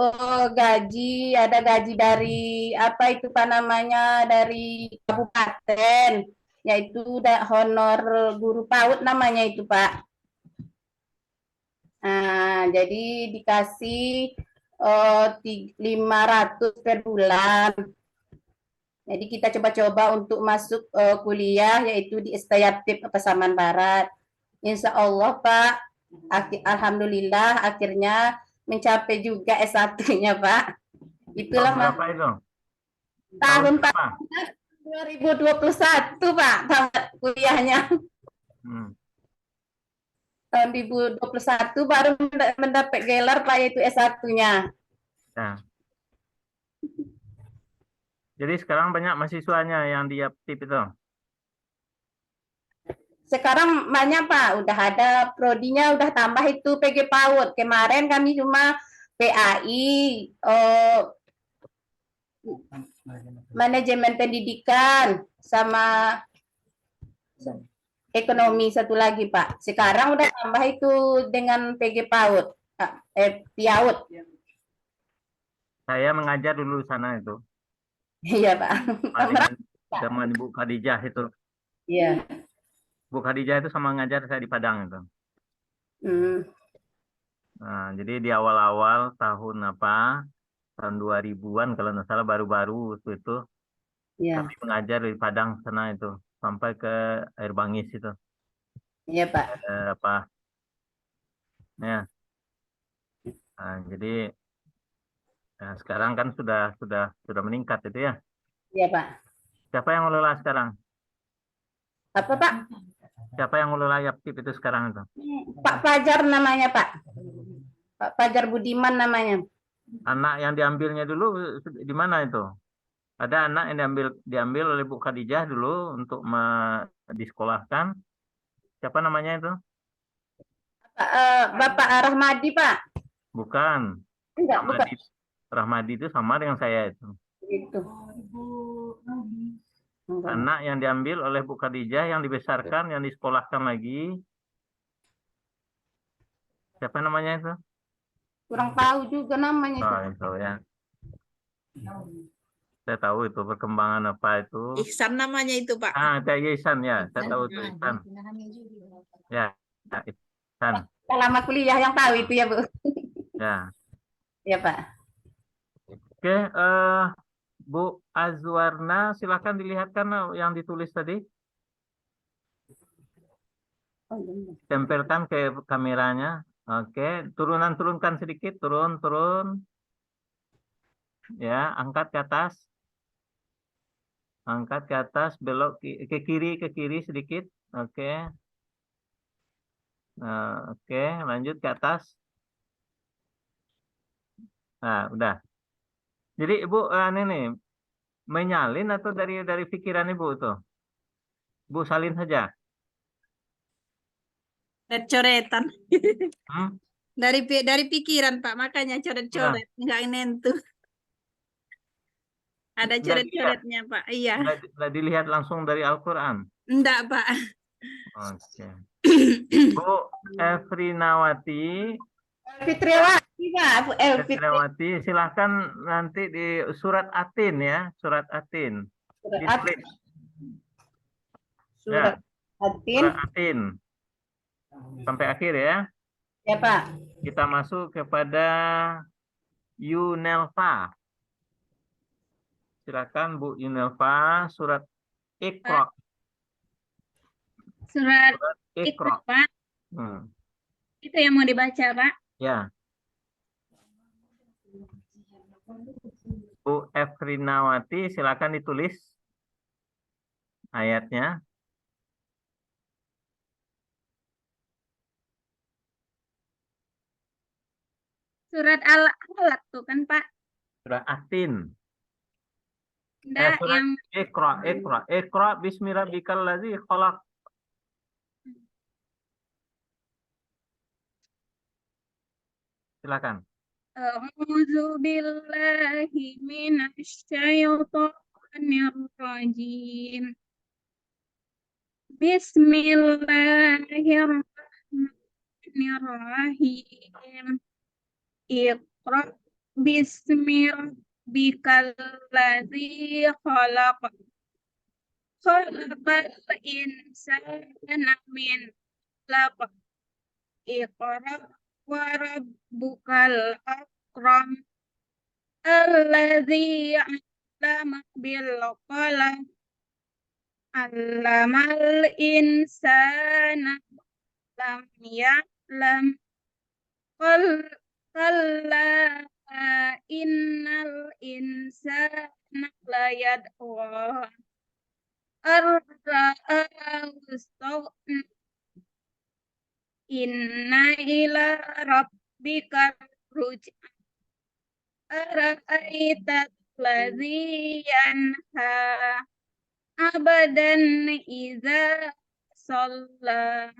gaji, ada gaji dari apa itu Pak namanya, dari kabupaten, yaitu udah honor guru PAUD namanya itu Pak. Nah, jadi dikasih 500 per bulan. Jadi kita coba-coba untuk masuk kuliah yaitu di Istayaptip Pasaman Barat. Insya Allah Pak, alhamdulillah akhirnya mencapai juga S1-nya Pak. Itulah Tahun Mas, berapa itu? tahun berapa? 2021 Pak tamat kuliahnya. Hmm. Tahun 2021 baru mendapat gelar Pak yaitu S1-nya. Ya. Jadi sekarang banyak mahasiswanya yang di Yaptip itu. Sekarang banyak Pak, udah ada prodinya udah tambah itu PG PAUD. Kemarin kami cuma PAI, manajemen pendidikan sama ekonomi satu lagi Pak. Sekarang udah tambah itu dengan PG PAUD, PIAUD. Saya mengajar dulu di sana itu. Iya Pak. Sama Bu Khadijah itu. Iya. Bu Khadijah itu sama ngajar saya di Padang itu. Hmm. Nah, jadi di awal-awal tahun apa? Tahun 2000-an kalau nggak salah baru-baru itu Iya. kami mengajar di Padang sana itu sampai ke Air Bangis itu. Iya Pak. Apa? Ya. Nah, jadi sekarang kan sudah meningkat itu ya. Iya Pak. Siapa yang ngelola sekarang? Apa Pak? Siapa yang ngelola Yaptip itu sekarang itu? Pak Fajar namanya Pak. Pak Fajar Budiman namanya. Anak yang diambilnya dulu di mana itu? Ada anak yang diambil oleh Bu Khadijah dulu untuk disekolahkan. Siapa namanya itu? Bapak Rahmadi Pak. Bukan. Enggak, bukan. Rahmadi itu sama dengan saya itu. Gitu. Enggak. Anak yang diambil oleh Bu Khadijah yang dibesarkan, yang disekolahkan lagi. Siapa namanya itu? Kurang tahu juga namanya itu. Oh, itu ya. Saya tahu itu perkembangan apa itu. Ihsan namanya itu Pak. Itu Ihsan ya. Saya tahu itu Ihsan. Ya, Ihsan. Lama kuliah yang tahu itu ya Bu. Ya. Ya Pak. Oke, Bu Azwarna, silakan dilihatkan yang ditulis tadi. Tempelkan ke kameranya. Oke, turunkan sedikit, turun. Ya, angkat ke atas. Angkat ke atas, belok ke kiri sedikit. Oke. Nah, oke, lanjut ke atas. Nah, udah. Jadi Ibu ini nih menyalin atau dari pikiran Ibu tuh? Bu salin saja. Coret-coretan. Hmm? Dari pikiran Pak, makanya coret-coret, nggak nentu. Ada coret-coretnya Pak. Iya. Nggak dilihat langsung dari Al-Quran. Enggak Pak. Oke. Bu Efrinawati. Fitriawati Pak. Bu Efrinawati, silahkan nanti di surat Atin ya, surat Atin. Ditulis. Surat Atin. Surat Atin. Sampai akhir ya. Ya Pak. Kita masuk kepada Yunelva. Silakan Bu Yunelva, surat Iqra. Surat Iqra. Pak. Itu yang mau dibaca Pak. Ya. Bu Efrinawati, silakan ditulis ayatnya. Surat Al-Alaq tuh kan Pak. Surat Atin. Enggak, Surat yang Iqra bismi rabbikal ladzi khalaq. Silakan. A'udzu billahi minasyaitonir rajim. Bismillahirrahmanirrahim. Iqra bismi rabbikal ladzi khalaq. Khalaqal insana min 'alaq. Iqra wa rabbukal akram. Alladzi 'allama bil qalam. 'Allamal insana lam ya'lam. Kalla innal insana layadgha ar-ra'ahu inna ila rabbika ruj'a ara'aita allazi yanha abadan iza shalla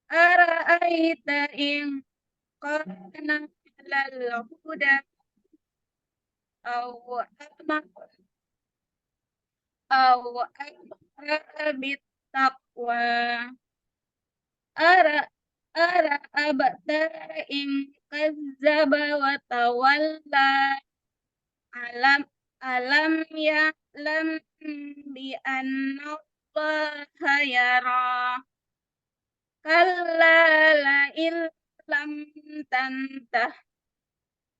ara'aita in kana alal huda aw amara bit taqwa ara abata in kazzaba wa tawalla alam ya'lam bi anna Allaha yara kalla la illam tantah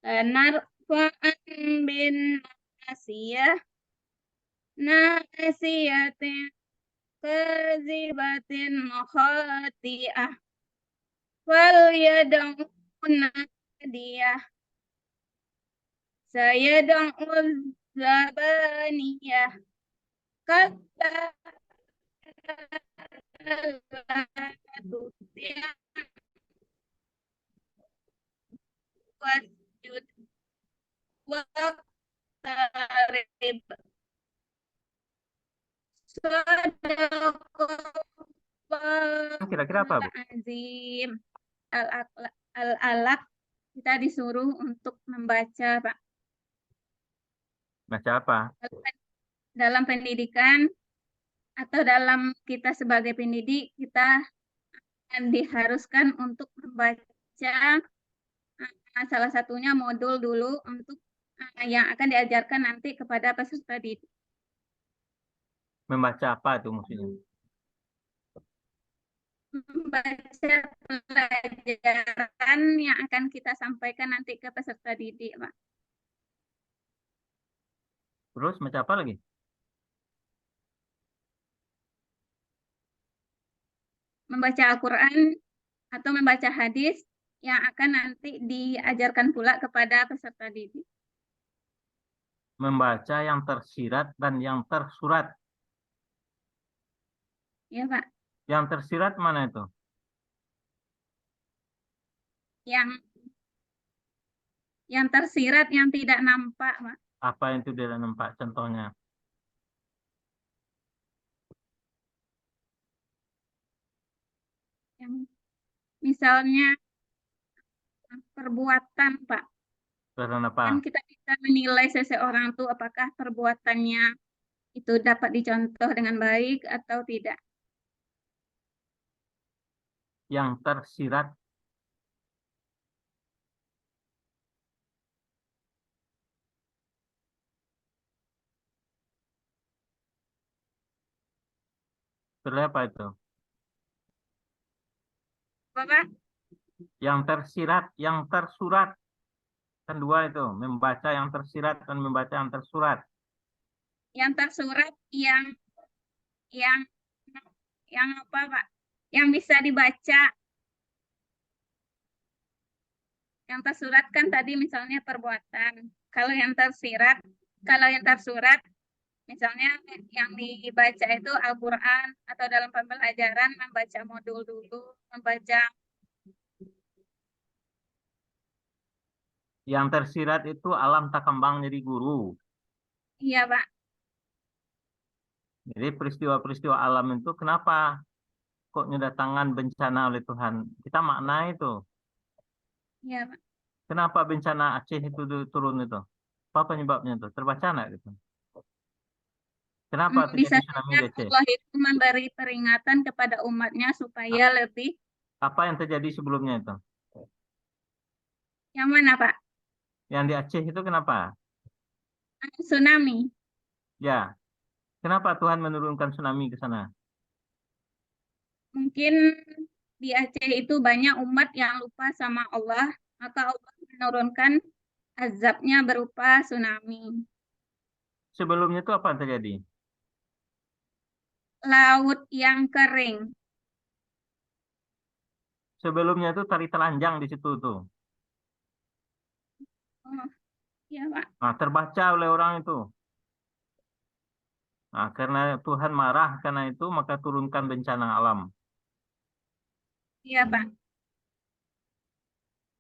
lanarfa'an bin nasiyatin kazibatin khati'ah wal yad'u nadiyah sayad'u zabaniyah kalla la tuti'hu wasjud waqtarib. Kira-kira apa, Bu? Azim. Al-alaq kita disuruh untuk membaca, Pak. Baca apa? Dalam pendidikan atau dalam kita sebagai pendidik, kita diharuskan untuk membaca salah satunya modul dulu untuk yang akan diajarkan nanti kepada peserta didik. Membaca apa itu maksudnya? Membaca pelajaran yang akan kita sampaikan nanti ke peserta didik, Pak. Terus baca apa lagi? Membaca Al-Quran atau membaca hadis yang akan nanti diajarkan pula kepada peserta didik. Membaca yang tersirat dan yang tersurat. Ya, Pak. Yang tersirat mana itu? Yang tersirat yang tidak nampak, Pak. Apa yang itu tidak nampak? Contohnya. Yang misalnya perbuatan, Pak. Karena apa? Kan kita bisa menilai seseorang itu apakah perbuatannya itu dapat dicontoh dengan baik atau tidak. Yang tersirat. Terlihat apa itu? Bapak, Yang tersirat, yang tersurat. Kan dua itu. Membaca yang tersirat dan membaca yang tersurat. yang tersurat yang apa, Pak? Yang bisa dibaca. Yang tersurat kan tadi misalnya perbuatan. Kalau yang tersurat misalnya yang dibaca itu Al-Quran atau dalam pembelajaran membaca modul dulu, membaca. Yang tersirat itu alam tak kembang jadi guru. Iya, Pak. Jadi peristiwa-peristiwa alam itu kenapa kok mendatangkan bencana oleh Tuhan? Kita makna itu. Iya, Pak. Kenapa bencana Aceh itu turun itu? Apa penyebabnya itu? Terbaca nggak gitu? Kenapa Bisa terjadi tsunami saja di Aceh? Allah itu memberi peringatan kepada umatnya supaya lebih. Apa yang terjadi sebelumnya itu? Yang mana, Pak? Yang di Aceh itu kenapa? Tsunami. Ya, kenapa Tuhan menurunkan tsunami ke sana? Mungkin di Aceh itu banyak umat yang lupa sama Allah, maka Allah menurunkan azabnya berupa tsunami. Sebelumnya itu apa yang terjadi? Laut yang kering. Sebelumnya itu tali telanjang di situ tuh. Oh, iya, Pak. Nah, terbaca oleh orang itu. Nah, karena Tuhan marah karena itu, maka turunkan bencana alam. Iya, Pak.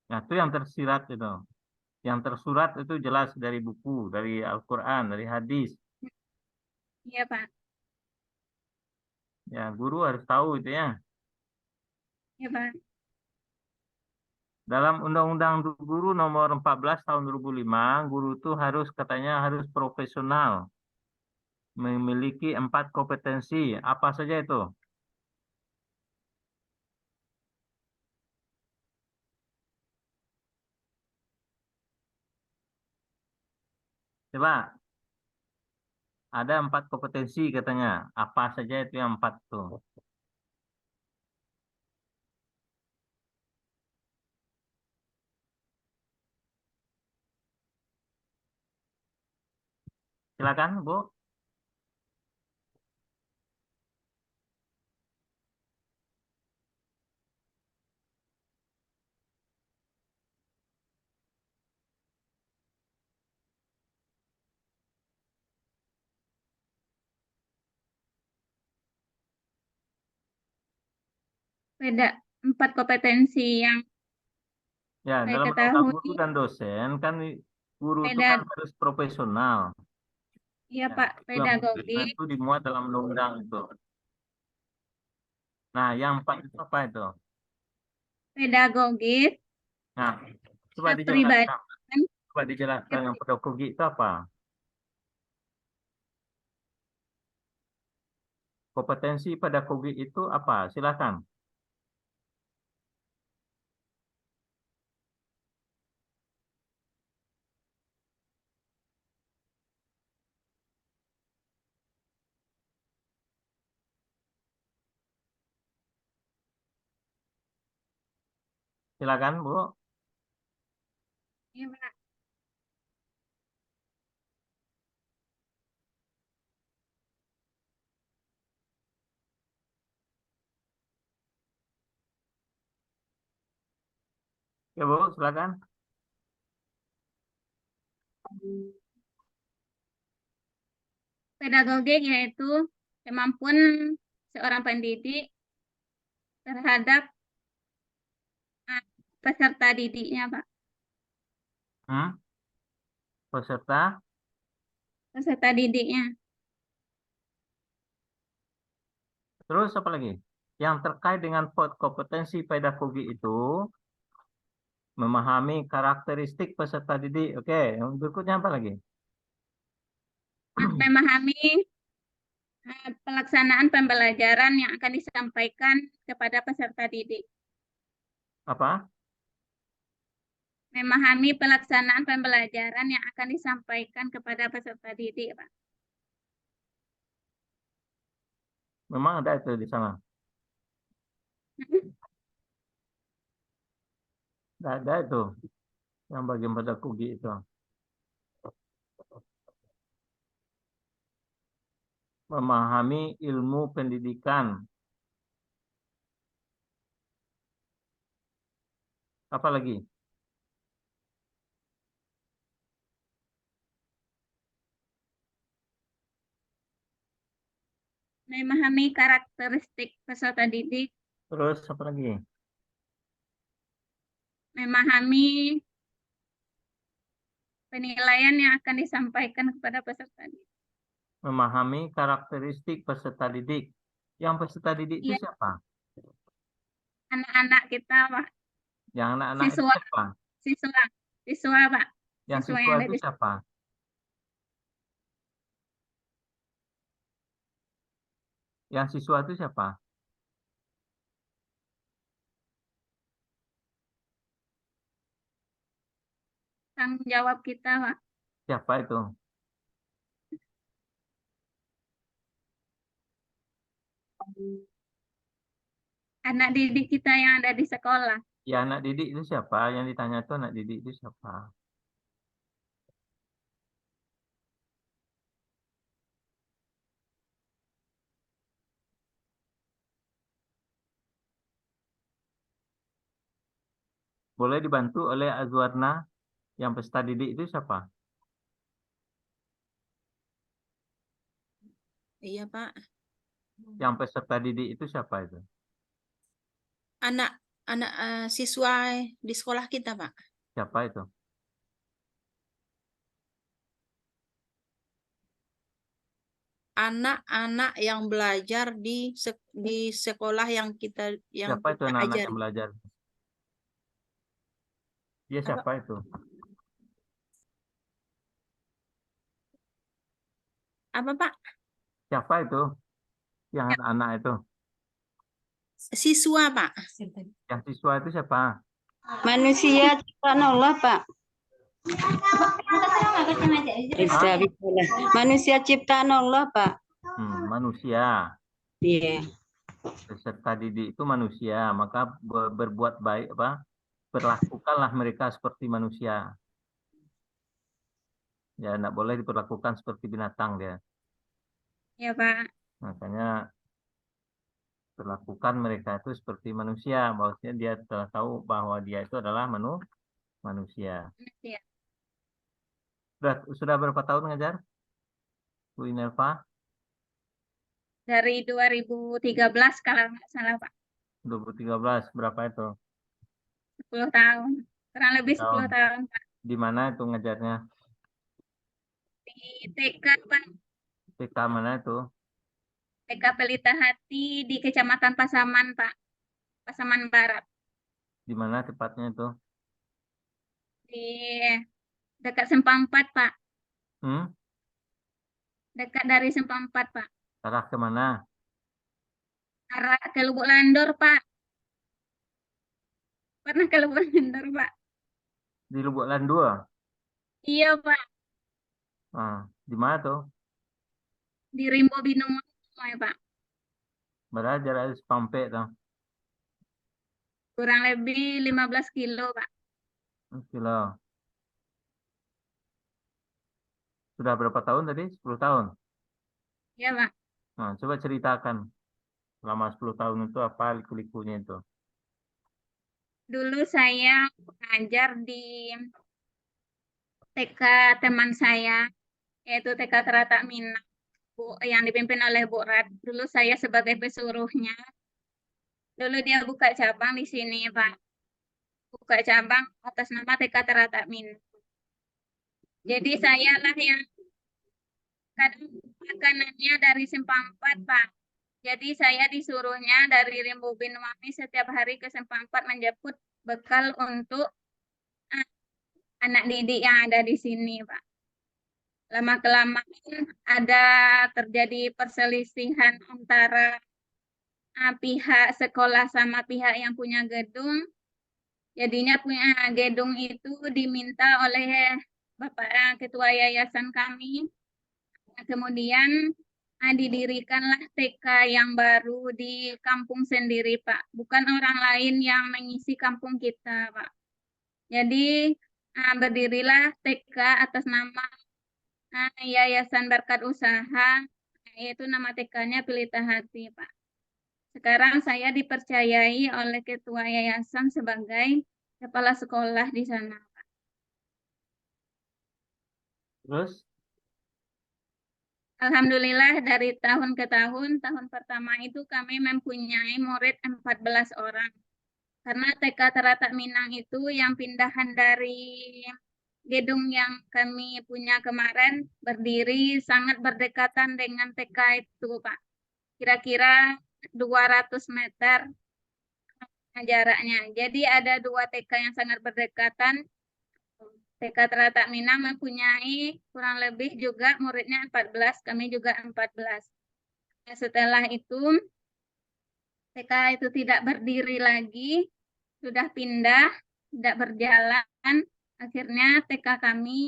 Nah, itu yang tersirat itu. Yang tersurat itu jelas dari buku, dari Al-Quran, dari hadis. Iya, Pak. Ya, guru harus tahu itu ya. Iya, Pak. Dalam Undang-Undang Guru nomor 14 tahun 2005, guru itu harus katanya harus profesional, memiliki 4 kompetensi. Apa saja itu? Coba, ada 4 kompetensi katanya. Apa saja itu yang 4 itu? Silakan, Bu. Beda 4 kompetensi yang Ya, saya dalam Undang-Undang Guru ketahui. dan Dosen kan guru itu kan Peda, harus profesional. iya, Ya, Pak. itu yang Pedagogi, itu dimuat dalam undang-undang itu. Nah, yang 4 itu apa itu? pedagogis, Nah, coba dijelaskan. kepribadian, Coba dijelaskan yang pedagogi itu apa? Kompetensi pedagogi itu apa? Silakan. Silakan, Bu. iya, Pak. Ya, Bu, silakan. Pedagogik yaitu kemampuan seorang pendidik terhadap ah, peserta didiknya, Pak. Hmm? Peserta. Peserta didiknya. Terus apa lagi? Yang terkait dengan kompetensi pedagogi itu memahami karakteristik peserta didik. Oke, yang berikutnya apa lagi? Memahami pelaksanaan pembelajaran yang akan disampaikan kepada peserta didik. Apa? Memahami pelaksanaan pembelajaran yang akan disampaikan kepada peserta didik, Pak. Memang ada itu di sana. Tidak ada itu yang bagian pedagogi itu. Memahami ilmu pendidikan. Apa lagi? Memahami karakteristik peserta didik, Terus apa lagi? memahami penilaian yang akan disampaikan kepada peserta didik. Memahami karakteristik peserta didik. Yang peserta didik itu Iya, siapa? anak-anak kita, Pak. Yang anak-anak itu Siswa, siapa? Siswa, siswa Pak. Yang Siswa siswa yang ada itu di siapa? Yang siswa itu siapa? tanggung jawab kita Pak. Siapa itu? Anak didik kita yang ada di sekolah. Ya anak didik itu siapa? Yang ditanya itu anak didik itu siapa? Boleh dibantu oleh Azwarna. Yang peserta didik itu siapa? Iya, Pak. Yang peserta didik itu siapa itu? Anak siswa di sekolah kita, Pak. Siapa itu? Anak-anak yang belajar di sekolah yang Siapa itu kita anak-anak ajari. yang belajar? Dia Apa? siapa itu? Apa, Pak? Siapa itu? Yang anak-anak itu? Siswa, Pak. Yang siswa itu siapa? Manusia ciptaan Allah, Pak. Bisa, bisa lah. Manusia ciptaan Allah, Pak. Manusia. Iya. Peserta didik itu manusia, maka berbuat baik apa? Berlakukanlah mereka seperti manusia. Ya, tidak boleh diperlakukan seperti binatang dia. Ya Pak. Makanya perlakukan mereka itu seperti manusia, bahwasanya dia telah tahu bahwa dia itu adalah manusia. Ya. Sudah berapa tahun ngajar, Bu Inerva? Dari 2013 kalau nggak salah Pak. 2013, berapa itu? 10 tahun. Kurang lebih 10 Tahun. tahun Pak. Di mana itu ngajarnya? Di TK Pak. TK mana itu? TK Pelita Hati di Kecamatan Pasaman Pak. Pasaman Barat. Di mana tepatnya itu? Di dekat Sempang 4 Pak. Dekat dari Sempang 4 Pak. Arah ke mana? Arah ke Lubuk Landor Pak. Pernah ke Lubuk Landor Pak? Di Lubuk Landua. Iya Pak. Di mana tuh? Di Rimbo Binomo ya Pak. Berapa jarak sampai tuh? Kurang lebih 15 kilo Pak. Kilo. Sudah berapa tahun tadi? 10 tahun. Iya Pak. Nah, coba ceritakan selama 10 tahun itu apa liku-likunya itu. Dulu saya mengajar di TK teman saya, yaitu TK Teratak Minang, yang dipimpin oleh Bu Rat. Dulu saya sebagai pesuruhnya. Dulu dia buka cabang di sini, Pak. Buka cabang atas nama TK Teratak Minang. Jadi saya lah yang kadang makanannya dari Simpang 4, Pak. Jadi saya disuruhnya dari Rimbo Binwangi setiap hari ke Simpang 4 menjemput bekal untuk anak didik yang ada di sini, Pak. Lama-kelamaan ada terjadi perselisihan antara pihak sekolah sama pihak yang punya gedung. Jadinya punya gedung itu diminta oleh Bapak Ketua Yayasan kami. Kemudian didirikanlah TK yang baru di kampung sendiri, Pak. Bukan orang lain yang mengisi kampung kita, Pak. Jadi berdirilah TK atas nama Yayasan Berkat Usaha, yaitu nama TK-nya Pelita Hati, Pak. Sekarang saya dipercayai oleh Ketua Yayasan sebagai kepala sekolah di sana, Pak. Terus? Alhamdulillah dari tahun ke tahun pertama itu kami mempunyai murid 14 orang. Karena TK Teratak Minang itu yang pindahan dari gedung yang kami punya kemarin berdiri sangat berdekatan dengan TK itu, Pak. Kira-kira 200 meter jaraknya. Jadi ada dua TK yang sangat berdekatan. TK Teratak Minang mempunyai kurang lebih juga muridnya 14, kami juga 14. Nah, setelah itu TK itu tidak berdiri lagi, sudah pindah, tidak berjalan. Akhirnya TK kami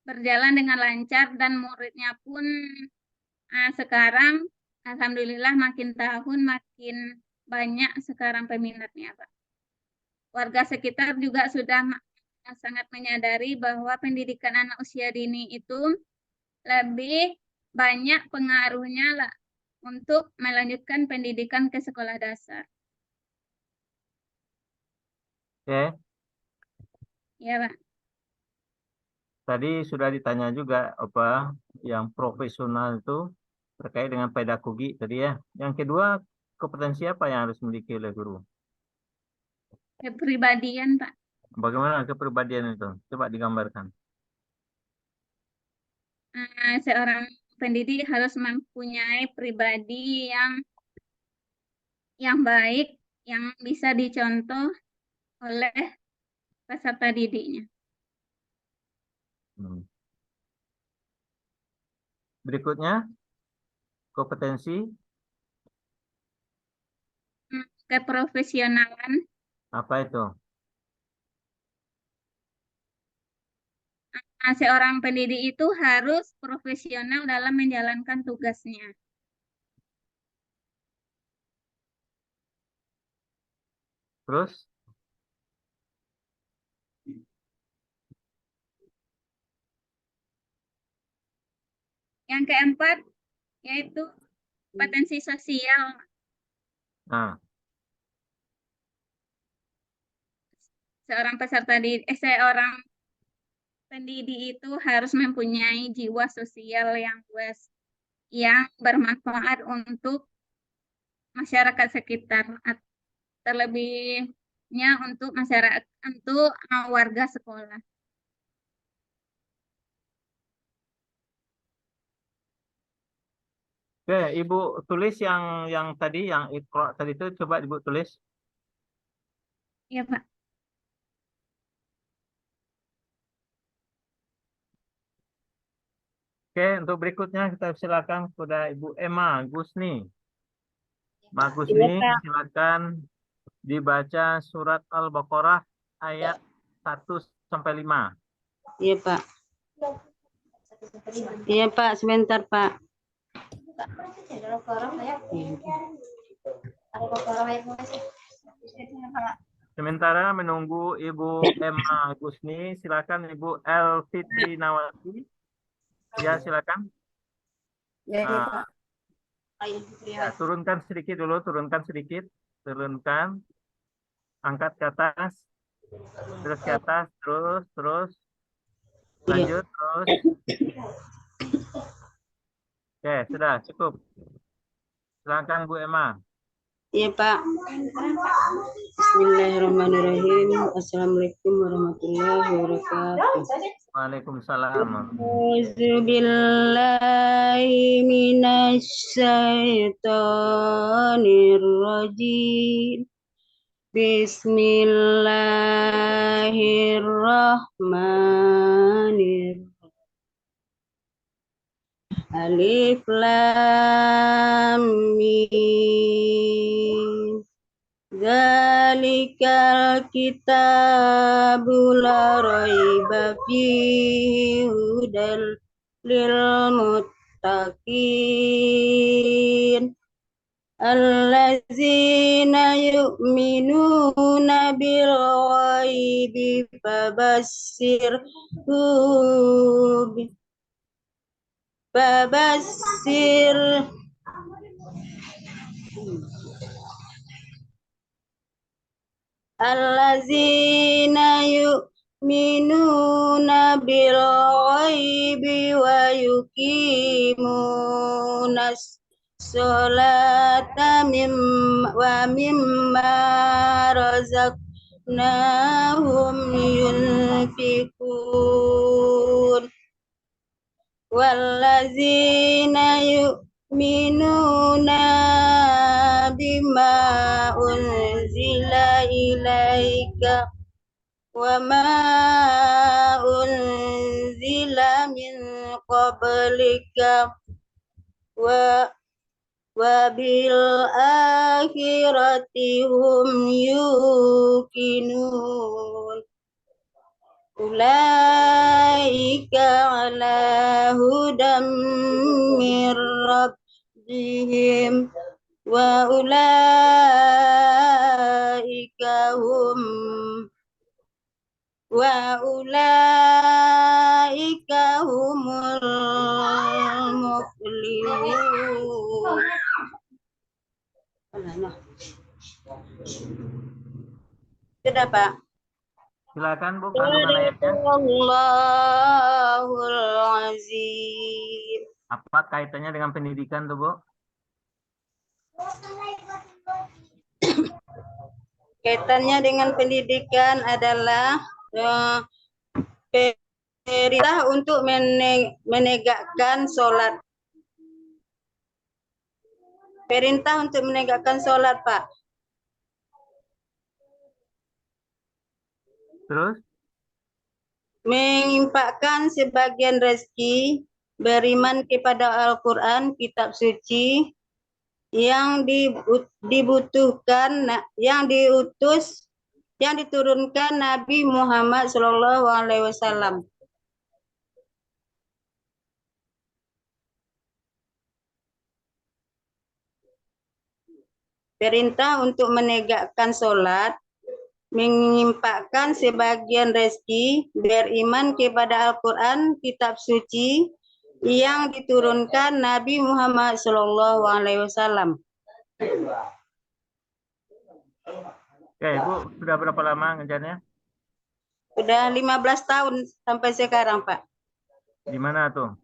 berjalan dengan lancar dan muridnya pun sekarang alhamdulillah makin tahun makin banyak sekarang peminatnya, Pak. Warga sekitar juga sudah sangat menyadari bahwa pendidikan anak usia dini itu lebih banyak pengaruhnya lah untuk melanjutkan pendidikan ke sekolah dasar. Oke, Ya, Pak. tadi sudah ditanya juga apa yang profesional itu terkait dengan pedagogi tadi ya. Yang kedua, kompetensi apa yang harus dimiliki oleh guru? Kepribadian, Pak. Bagaimana kepribadian itu? Coba digambarkan. Seorang pendidik harus mempunyai pribadi yang baik, yang bisa dicontoh oleh peserta didiknya. Berikutnya, kompetensi Keprofesionalan. apa itu? Seorang pendidik itu harus profesional dalam menjalankan tugasnya. Terus, Yang keempat, yaitu kompetensi sosial. nah, Seorang seorang pendidik itu harus mempunyai jiwa sosial yang luas, yang bermanfaat untuk masyarakat sekitar, terlebihnya untuk warga sekolah. oke, Ibu tulis yang tadi yang Iqra tadi itu coba Ibu tulis. Ya, Pak. Oke, untuk berikutnya kita silakan kepada Ibu Emma Gusni. Mbak Gusni, silakan dibaca surat Al-Baqarah ayat 1 sampai 5. Iya, Pak. Iya, Pak, sebentar, Pak. Sementara menunggu Ibu Emma Gusni, silakan Ibu El Fitri Nawati. Ya, silakan. Ya, iya, Nah, Pak. ya, turunkan sedikit dulu, turunkan. Angkat ke atas, terus ke atas, terus. Lanjut, terus. Oke, sudah cukup. Silakan Bu Emma. Iya, Pak. Bismillahirrahmanirrahim. Assalamualaikum warahmatullahi wabarakatuh. Waalaikumsalam. Auzubillahi minasyaitonirrajim. Bismillahirrahmanirrahim. Alif Lam Mim. Zalikal kitabu la raiba fihi hudal lil muttaqin allazina yu'minuna bil ghaibi fabassir allazina yu'minuna bil ghaibi wa yuqimunas sholata mimma razaqnahum yunfikun wallazina yu'minuna bima unzila ilaika وما أنزل من قبلك وبالآخرة هم يوقنون أولئك على هدى من ربهم وأولئك هم المفلحون. Sudah, Pak. Silakan Bu, kandungan ayatnya. Sadaqallahul azim. Apa kaitannya dengan pendidikan tuh Bu? Kaitannya dengan pendidikan adalah perintah untuk menegakkan sholat. Perintah untuk menegakkan sholat, Pak. Terus? Menginfakkan sebagian rezeki, beriman kepada Al-Quran, kitab suci, yang dibutuhkan, yang diturunkan Nabi Muhammad SAW. Perintah untuk menegakkan sholat, menginfakkan sebagian rezeki, beriman kepada Al-Quran, kitab suci, yang diturunkan Nabi Muhammad SAW. Oke, Bu, sudah berapa lama ngejarnya? Sudah 15 tahun sampai sekarang, Pak. Di mana tuh?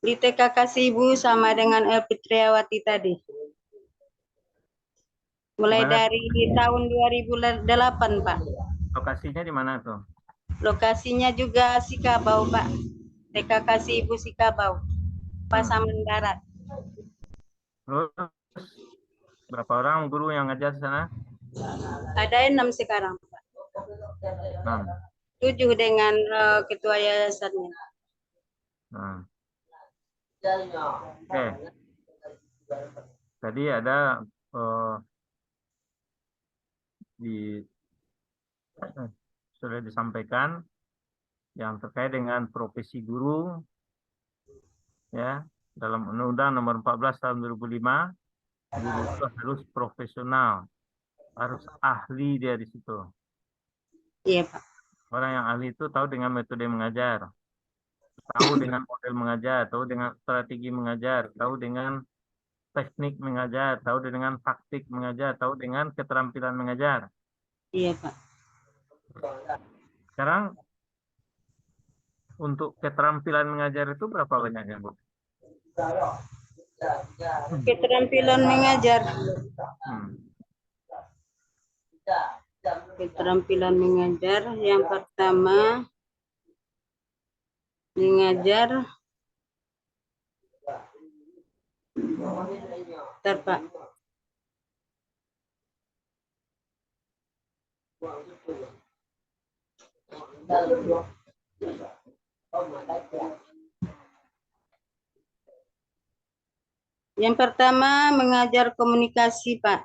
Di TK Kasibu sama dengan El Fitriawati tadi. Mulai Dimana? dari tahun 2008, Pak. Lokasinya di mana tuh? Lokasinya juga Sikabau, Pak. TK Kasibu Sikabau, Pasaman Barat. Terus berapa orang guru yang ngajar di sana? Ada 6 sekarang, Pak. 6. 7 dengan ketua yayasannya. Oke. Tadi ada sudah disampaikan yang terkait dengan profesi guru, ya, dalam Undang-Undang Nomor 14 Tahun 2005, guru itu harus profesional, harus ahli dia di situ. Iya, Pak. Orang yang ahli itu tahu dengan metode mengajar, tahu dengan model mengajar, tahu dengan strategi mengajar, tahu dengan teknik mengajar, tahu dengan taktik mengajar, tahu dengan keterampilan mengajar. Iya, Pak. Sekarang untuk keterampilan mengajar itu berapa banyaknya, Bu? Keterampilan mengajar. Keterampilan mengajar yang pertama mengajar Pak. Yang pertama mengajar komunikasi, Pak.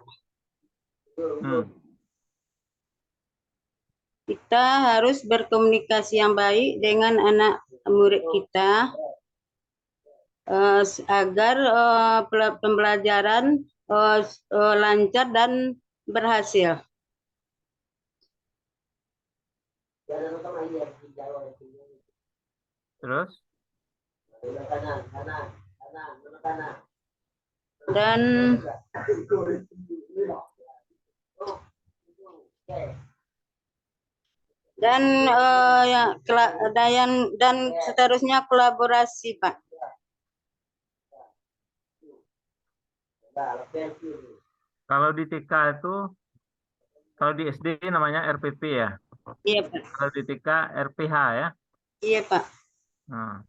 Kita harus berkomunikasi yang baik dengan anak murid kita agar pembelajaran lancar dan berhasil. Terus? Dan seterusnya kolaborasi, Pak. Kalau di TK itu, kalau di SD namanya RPP ya? Iya, Pak. Kalau di TK RPH ya? Iya, Pak. Nah,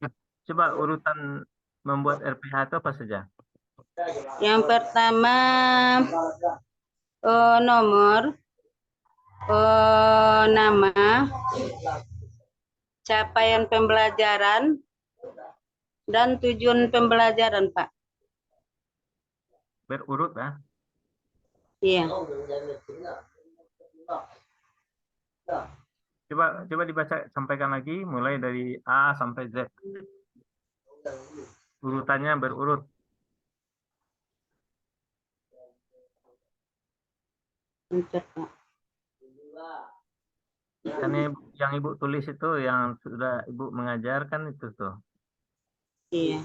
coba urutan membuat RPH itu apa saja? Yang pertama nomor, Nama, capaian pembelajaran, dan tujuan pembelajaran, Pak. Berurut ya. Iya. Coba dibaca, sampaikan lagi mulai dari A sampai Z. Urutannya berurut. Bentar, Pak. Kan yang Ibu tulis itu yang sudah Ibu mengajarkan itu tuh. Iya.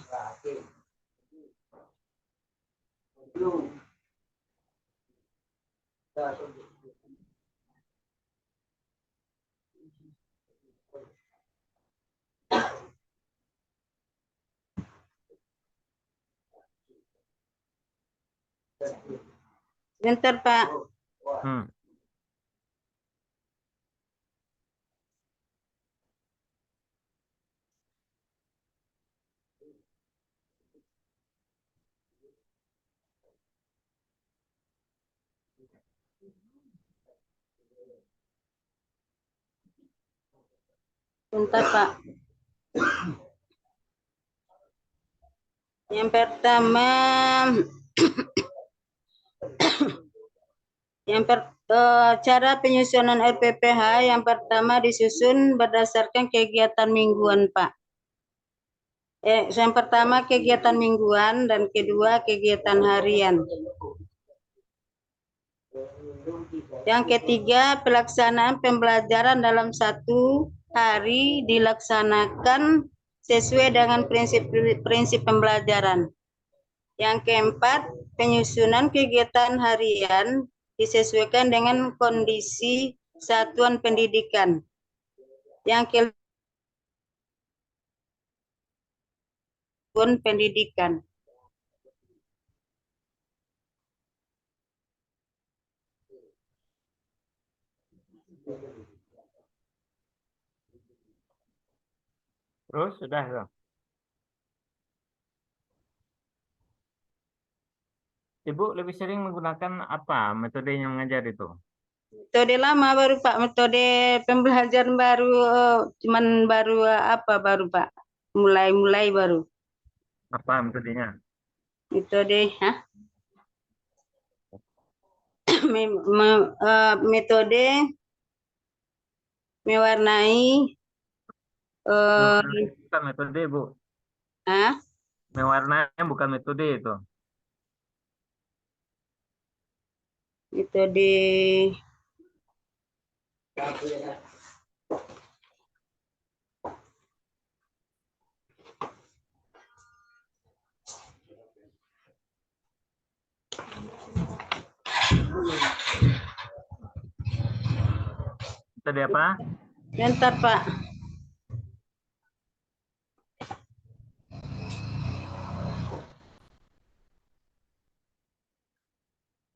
Bentar, Pak. Hmm. Bentar, Pak. Yang pertama, cara penyusunan RPPH yang pertama disusun berdasarkan kegiatan mingguan, Pak. Yang pertama kegiatan mingguan dan kedua kegiatan harian. Yang ketiga, pelaksanaan pembelajaran dalam satu hari dilaksanakan sesuai dengan prinsip pembelajaran. Yang keempat, penyusunan kegiatan harian disesuaikan dengan kondisi satuan pendidikan. Yang kelima, pendidikan. Terus sudah ya. Ibu lebih sering menggunakan apa metodenya mengajar itu? Metode lama baru, Pak. Metode pembelajaran baru, cuman baru baru, Pak. Mulai baru. Apa metodenya? Metode, metode mewarnai, Bukan metode, Bu. ah, Mewarnai bukan metode itu. metode Metode apa? bentar, Pak.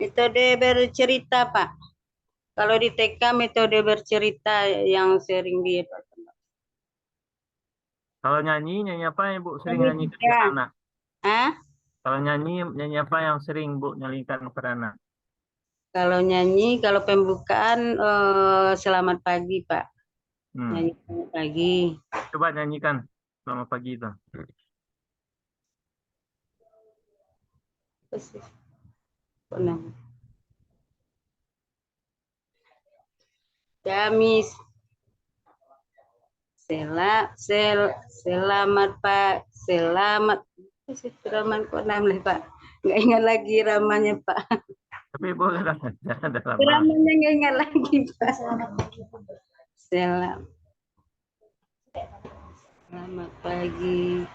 Metode bercerita, Pak. Kalau di TK metode bercerita yang sering dia pakai. Kalau nyanyi apa Ibu sering Ini nyanyi ke juga. anak? Kalau nyanyi apa yang sering Bu nyanyikan kepada anak? Kalau nyanyi, kalau pembukaan selamat pagi, Pak. Nyanyi selamat pagi. Coba nyanyikan selamat pagi itu. Kami selamat Pak, selamat Pak. Nggak ingat lagi ramanya, Pak. Tapi boleh lah, jangan dalam. Ramanya nggak ingat lagi, Pak. Selamat pagi,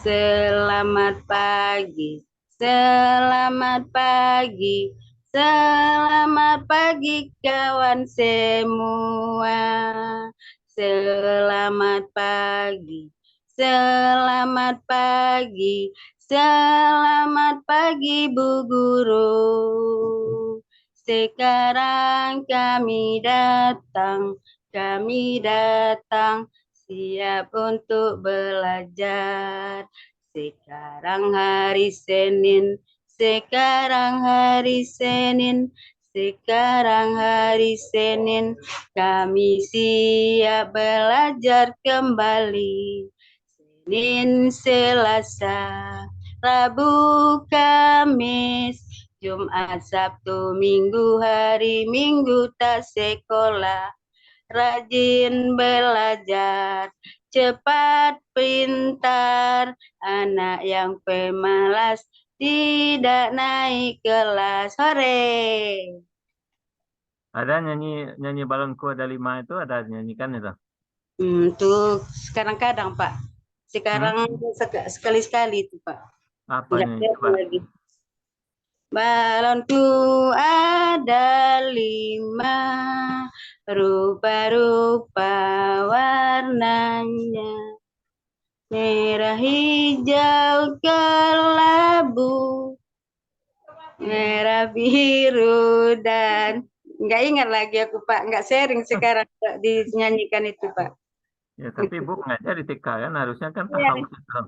selamat pagi, selamat pagi, selamat pagi kawan semua. Selamat pagi, selamat pagi, selamat pagi Bu Guru. Sekarang kami datang siap untuk belajar. Sekarang hari Senin, Sekarang hari Senin, kami siap belajar kembali. Senin, Selasa, Rabu, Kamis, Jumat, Sabtu, Minggu, hari Minggu tak sekolah. Rajin belajar, cepat pintar, anak yang pemalas tidak naik kelas. Hore! Ada nyanyi balonku ada 5 itu ada nyanyikan itu. Untuk kadang-kadang Pak. Sekarang sekali-sekali itu Pak. Apa Enggak nyanyi? sering Coba. lagi. Balonku ada 5, rupa-rupa warnanya. Merah, hijau, kelabu, merah, biru, dan nggak ingat lagi aku Pak, nggak sharing sekarang Pak, dinyanyikan itu Pak. Ya, tapi Ibu ngajar di TK kan harusnya kan Iya. tahu gitu.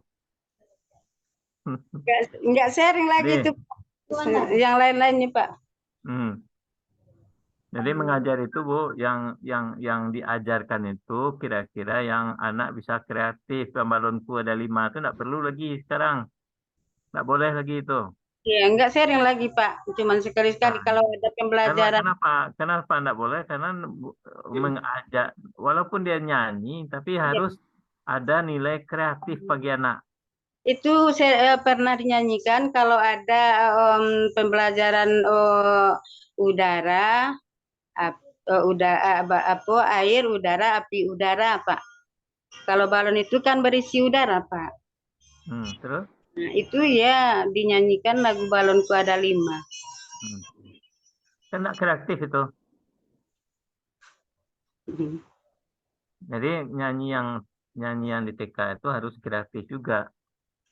Nggak sharing lagi Nih. itu Pak. Yang lain-lainnya Pak. Jadi mengajar itu Bu, yang diajarkan itu kira-kira yang anak bisa kreatif. Balonku ada 5 itu nggak perlu lagi sekarang, nggak boleh lagi itu. Iya, nggak sharing lagi Pak, cuman sekali-sekali Nah, kalau ada pembelajaran. kenapa nggak boleh? Karena mengajak, walaupun dia nyanyi, tapi harus ada nilai kreatif bagi anak. Itu saya pernah dinyanyikan kalau ada pembelajaran udara, air, udara, api, udara, Pak. Kalau balon itu kan berisi udara, Pak. Terus? Nah, itu ya dinyanyikan lagu Balonku Ada 5. Kan nggak kreatif itu. Jadi nyanyian di TK itu harus kreatif juga.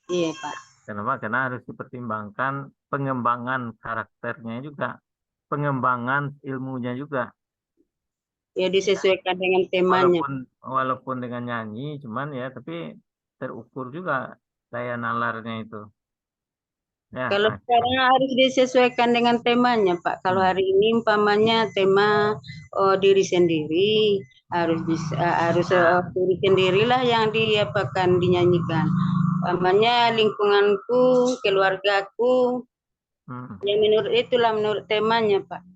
Iya, Pak. Kenapa? Karena harus dipertimbangkan pengembangan karakternya juga, pengembangan ilmunya juga. Ya disesuaikan dengan temanya. Walaupun dengan nyanyi, cuman ya tapi terukur juga daya nalarnya itu. Ya, Kalau sekarang harus disesuaikan dengan temanya, Pak. Kalau hari ini umpamanya tema diri sendiri, harus diri sendirilah yang diapakan dinyanyikan. Umpamanya lingkunganku, keluargaku, yang menurut temanya, Pak.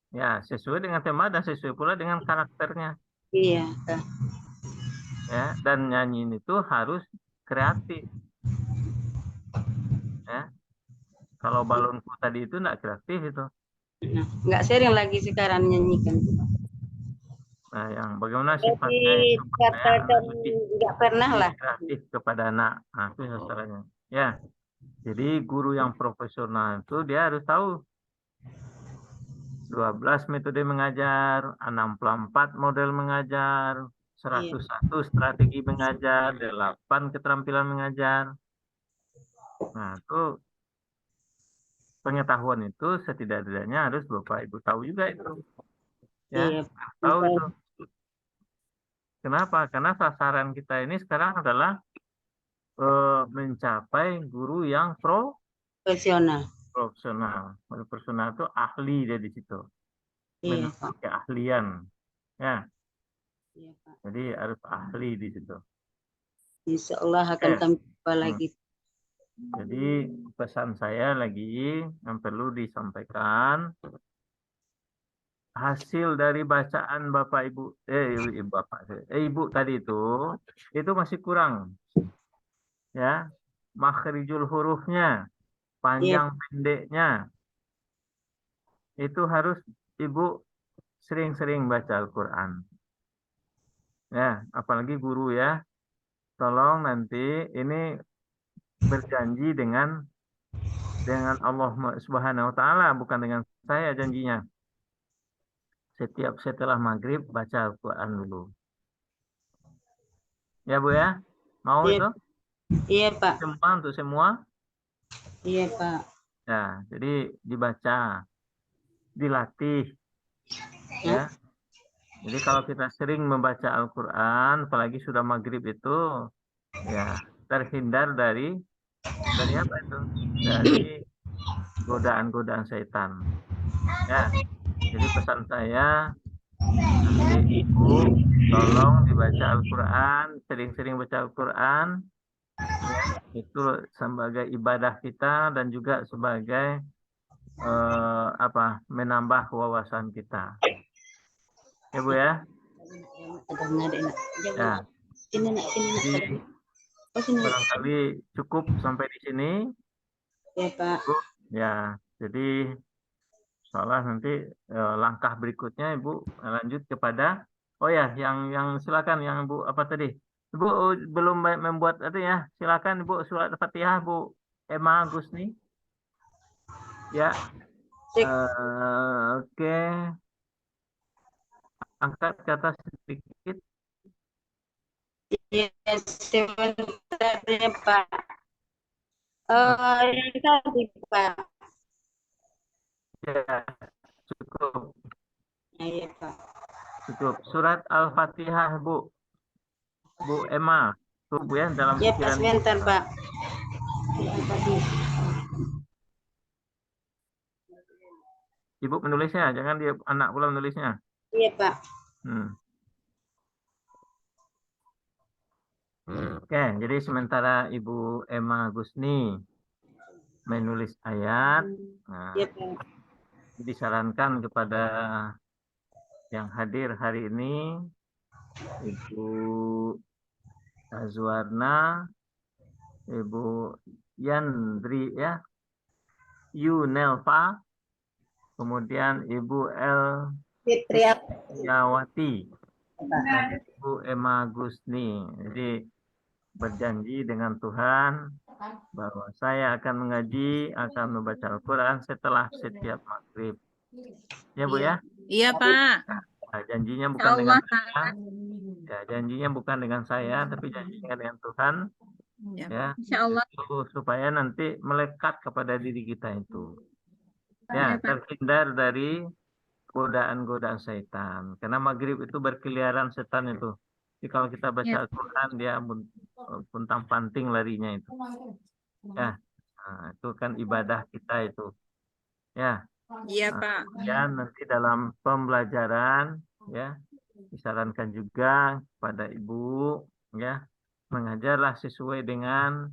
Ya, sesuai dengan tema dan sesuai pula dengan karakternya. Iya, Kak. Ya, dan nyanyiin itu harus kreatif. Ya. Kalau balonku tadi itu enggak kreatif itu. Nah, nggak sering lagi sekarang nyanyikan. Nah, yang bagaimana sifatnya itu Katakan nggak pernah lah. kreatif kepada anak. Nah, itu sasarannya. Ya. Jadi guru yang profesional itu dia harus tahu 12 metode mengajar, 64 model mengajar, 101 strategi mengajar, 8 keterampilan mengajar. Nah, itu pengetahuan itu setidak-tidaknya harus Bapak Ibu tahu juga itu. Ya, tahu itu. Kenapa? Karena sasaran kita ini sekarang adalah mencapai guru yang profesional. Profesional itu ahli dia di situ. Memiliki keahlian. Ya. Jadi harus ahli di situ. Insya Allah akan kami jumpa lagi. Jadi pesan saya lagi yang perlu disampaikan, hasil dari bacaan Bapak Ibu Ibu tadi itu masih kurang. Ya. Makhrijul hurufnya, panjang pendeknya. Itu harus Ibu sering-sering baca Al-Qur'an. Ya, apalagi guru ya. Tolong nanti ini berjanji dengan Allah Subhanahu wa taala, bukan dengan saya janjinya. Setelah maghrib baca Al-Quran dulu. Ya Bu ya? Mau itu? Iya Pak. Semua untuk semua? Iya Pak. Ya, jadi dibaca, dilatih. Ya. Jadi kalau kita sering membaca Al-Quran, apalagi sudah maghrib itu, ya terhindar dari apa itu? Dari godaan-godaan setan. Ya. Jadi pesan saya, nanti Ibu tolong dibaca Al-Quran, sering-sering baca Al-Quran, ya, itu sebagai ibadah kita dan juga sebagai menambah wawasan kita. Ya Bu ya. Ya. Jadi barangkali cukup sampai di sini. Ya Pak. Bu. Ya, jadi soalnya nanti langkah berikutnya Ibu lanjut kepada yang silakan yang Ibu apa tadi? Ibu belum membuat itu ya. Silakan Ibu surat Fatihah Bu Emma Gusni. Ya. Oke. Angkat ke atas sedikit. Ya, sebentar ya Pak. Yang tadi Pak. Ya, cukup. Ya Pak. Cukup. Surat Al-Fatihah Bu. Bu Emma. Tuh Bu ya dalam Ya Pak, pikiran Ibu. sebentar Pak. Ibu menulisnya, jangan dia anak pula menulisnya. Iya Pak. Oke, jadi sementara Ibu Emma Gusni menulis ayat, nah, Iya Pak. disarankan kepada yang hadir hari ini, Ibu Azwarna, Ibu Yandri ya, Yunelva, kemudian Ibu El Fitriawati, dan Ibu Emma Gusni. Jadi berjanji dengan Tuhan bahwa saya akan mengaji, akan membaca Al-Quran setelah setiap maghrib. Ya Bu ya? Iya Pak. Nah, janjinya bukan Insya dengan Allah, saya. Ya, janjinya bukan dengan saya, tapi janjinya dengan Tuhan. Ya. Ya, Insya Allah. itu supaya nanti melekat kepada diri kita itu. Ya, Ya, Pak. terhindar dari godaan-godaan setan. Karena maghrib itu berkeliaran setan itu. Jadi kalau kita baca Ya. Al-Quran, dia puntang-panting larinya itu. Ya, nah, itu kan ibadah kita itu. Ya. Iya Nah, Pak. kemudian nanti dalam pembelajaran, ya, disarankan juga pada Ibu, ya, mengajarlah sesuai dengan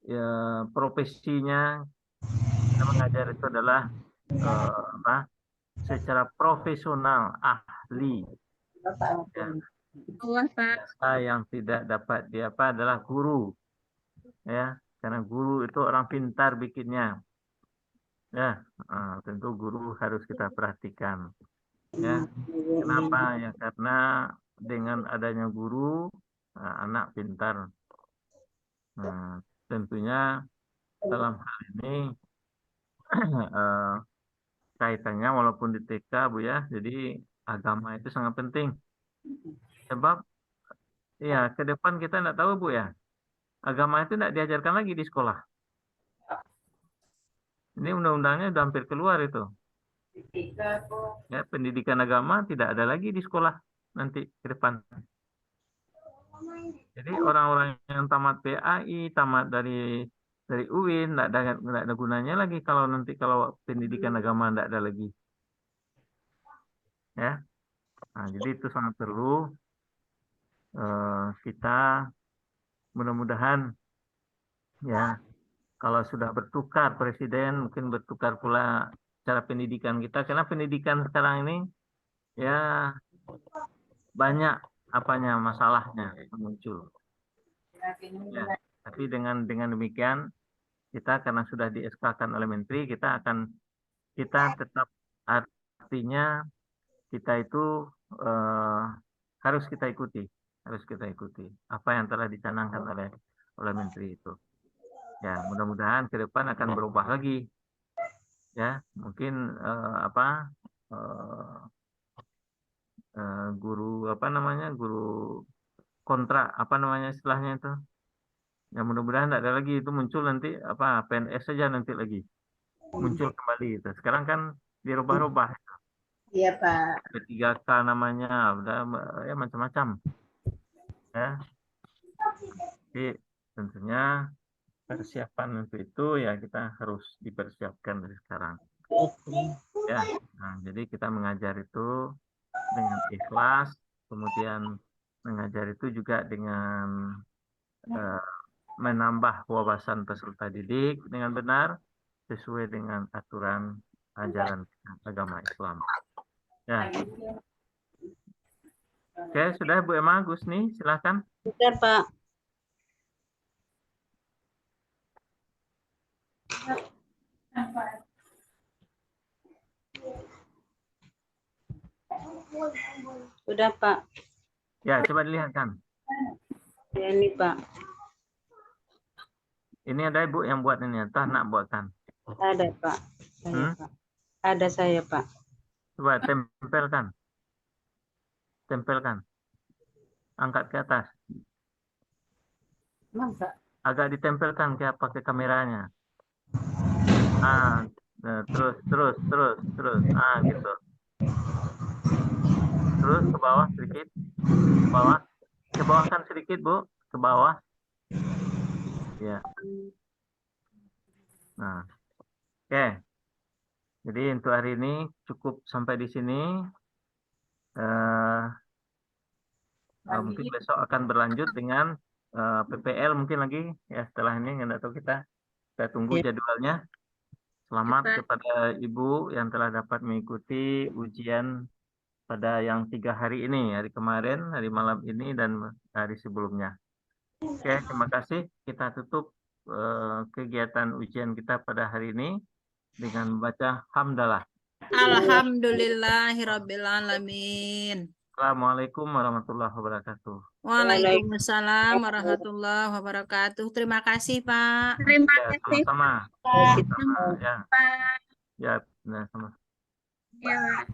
ya, profesinya. Kita mengajar itu adalah secara profesional, ahli. Ya. Allah, Pak. Biasa yang tidak dapat diapa adalah guru, ya, karena guru itu orang pintar bikinnya, ya, tentu guru harus kita perhatikan, ya. Kenapa? Ya karena dengan adanya guru, anak pintar. Nah, tentunya dalam hal ini kaitannya walaupun di TK Bu ya, jadi agama itu sangat penting. Sebab ya ke depan kita tidak tahu Bu ya, agama itu tidak diajarkan lagi di sekolah. Ini undang-undangnya sudah hampir keluar itu. Ya, pendidikan agama tidak ada lagi di sekolah nanti ke depan. Jadi orang-orang yang tamat PAI, tamat dari UIN, tidak ada gunanya lagi kalau nanti kalau pendidikan agama tidak ada lagi. Ya, nah, jadi itu sangat perlu kita mudah-mudahan ya kalau sudah bertukar presiden mungkin bertukar pula cara pendidikan kita karena pendidikan sekarang ini ya banyak masalahnya yang muncul. Ya, tapi dengan demikian kita karena sudah di SK-kan oleh Menteri kita tetap artinya kita itu harus kita ikuti apa yang telah dicanangkan oleh Menteri itu. Ya, mudah-mudahan ke depan akan berubah lagi. Ya, mungkin guru guru kontrak istilahnya itu. Ya mudah-mudahan tidak ada lagi itu muncul nanti PNS saja nanti lagi muncul kembali itu. Sekarang kan dirubah-rubah. Iya Pak. P3K namanya udah ya macam-macam. Ya. Jadi tentunya persiapan untuk itu ya kita harus dipersiapkan dari sekarang. Ya. Nah, jadi kita mengajar itu dengan ikhlas, kemudian mengajar itu juga dengan menambah wawasan peserta didik dengan benar sesuai dengan aturan ajaran agama Islam. Ya. Oke, sudah Bu Emma, Gus nih, silakan. Sudah, Pak. Sudah, Pak. Ya, coba dilihatkan. Ya, ini, Pak. Ini ada Ibu yang buat ini, entah nak buatkan. Ada, Pak. Saya, Pak. Ada saya, Pak. Coba tempelkan. Tempelkan. Angkat ke atas. Masa? Agak ditempelkan ke kameranya. Terus. Gitu. Terus ke bawah sedikit. Ke bawah. Ke bawah kan sedikit, Bu. Ke bawah. Ya. Nah. Oke. Jadi untuk hari ini cukup sampai di sini. Mungkin besok akan berlanjut dengan PPL mungkin lagi ya setelah ini nggak tahu kita tunggu Ya. jadwalnya. Selamat Pak. kepada Ibu yang telah dapat mengikuti ujian pada yang 3 hari ini, hari kemarin, hari malam ini, dan hari sebelumnya. Oke, terima kasih. Kita tutup kegiatan ujian kita pada hari ini dengan membaca hamdalah. Alhamdulillahirabbil alamin. Assalamualaikum warahmatullahi wabarakatuh. Waalaikumsalam warahmatullahi wabarakatuh. Terima kasih, Pak. Terima Ya, kasih sama-sama. Pak. Sama, ya. Pak. Ya, nah, sama. Ya.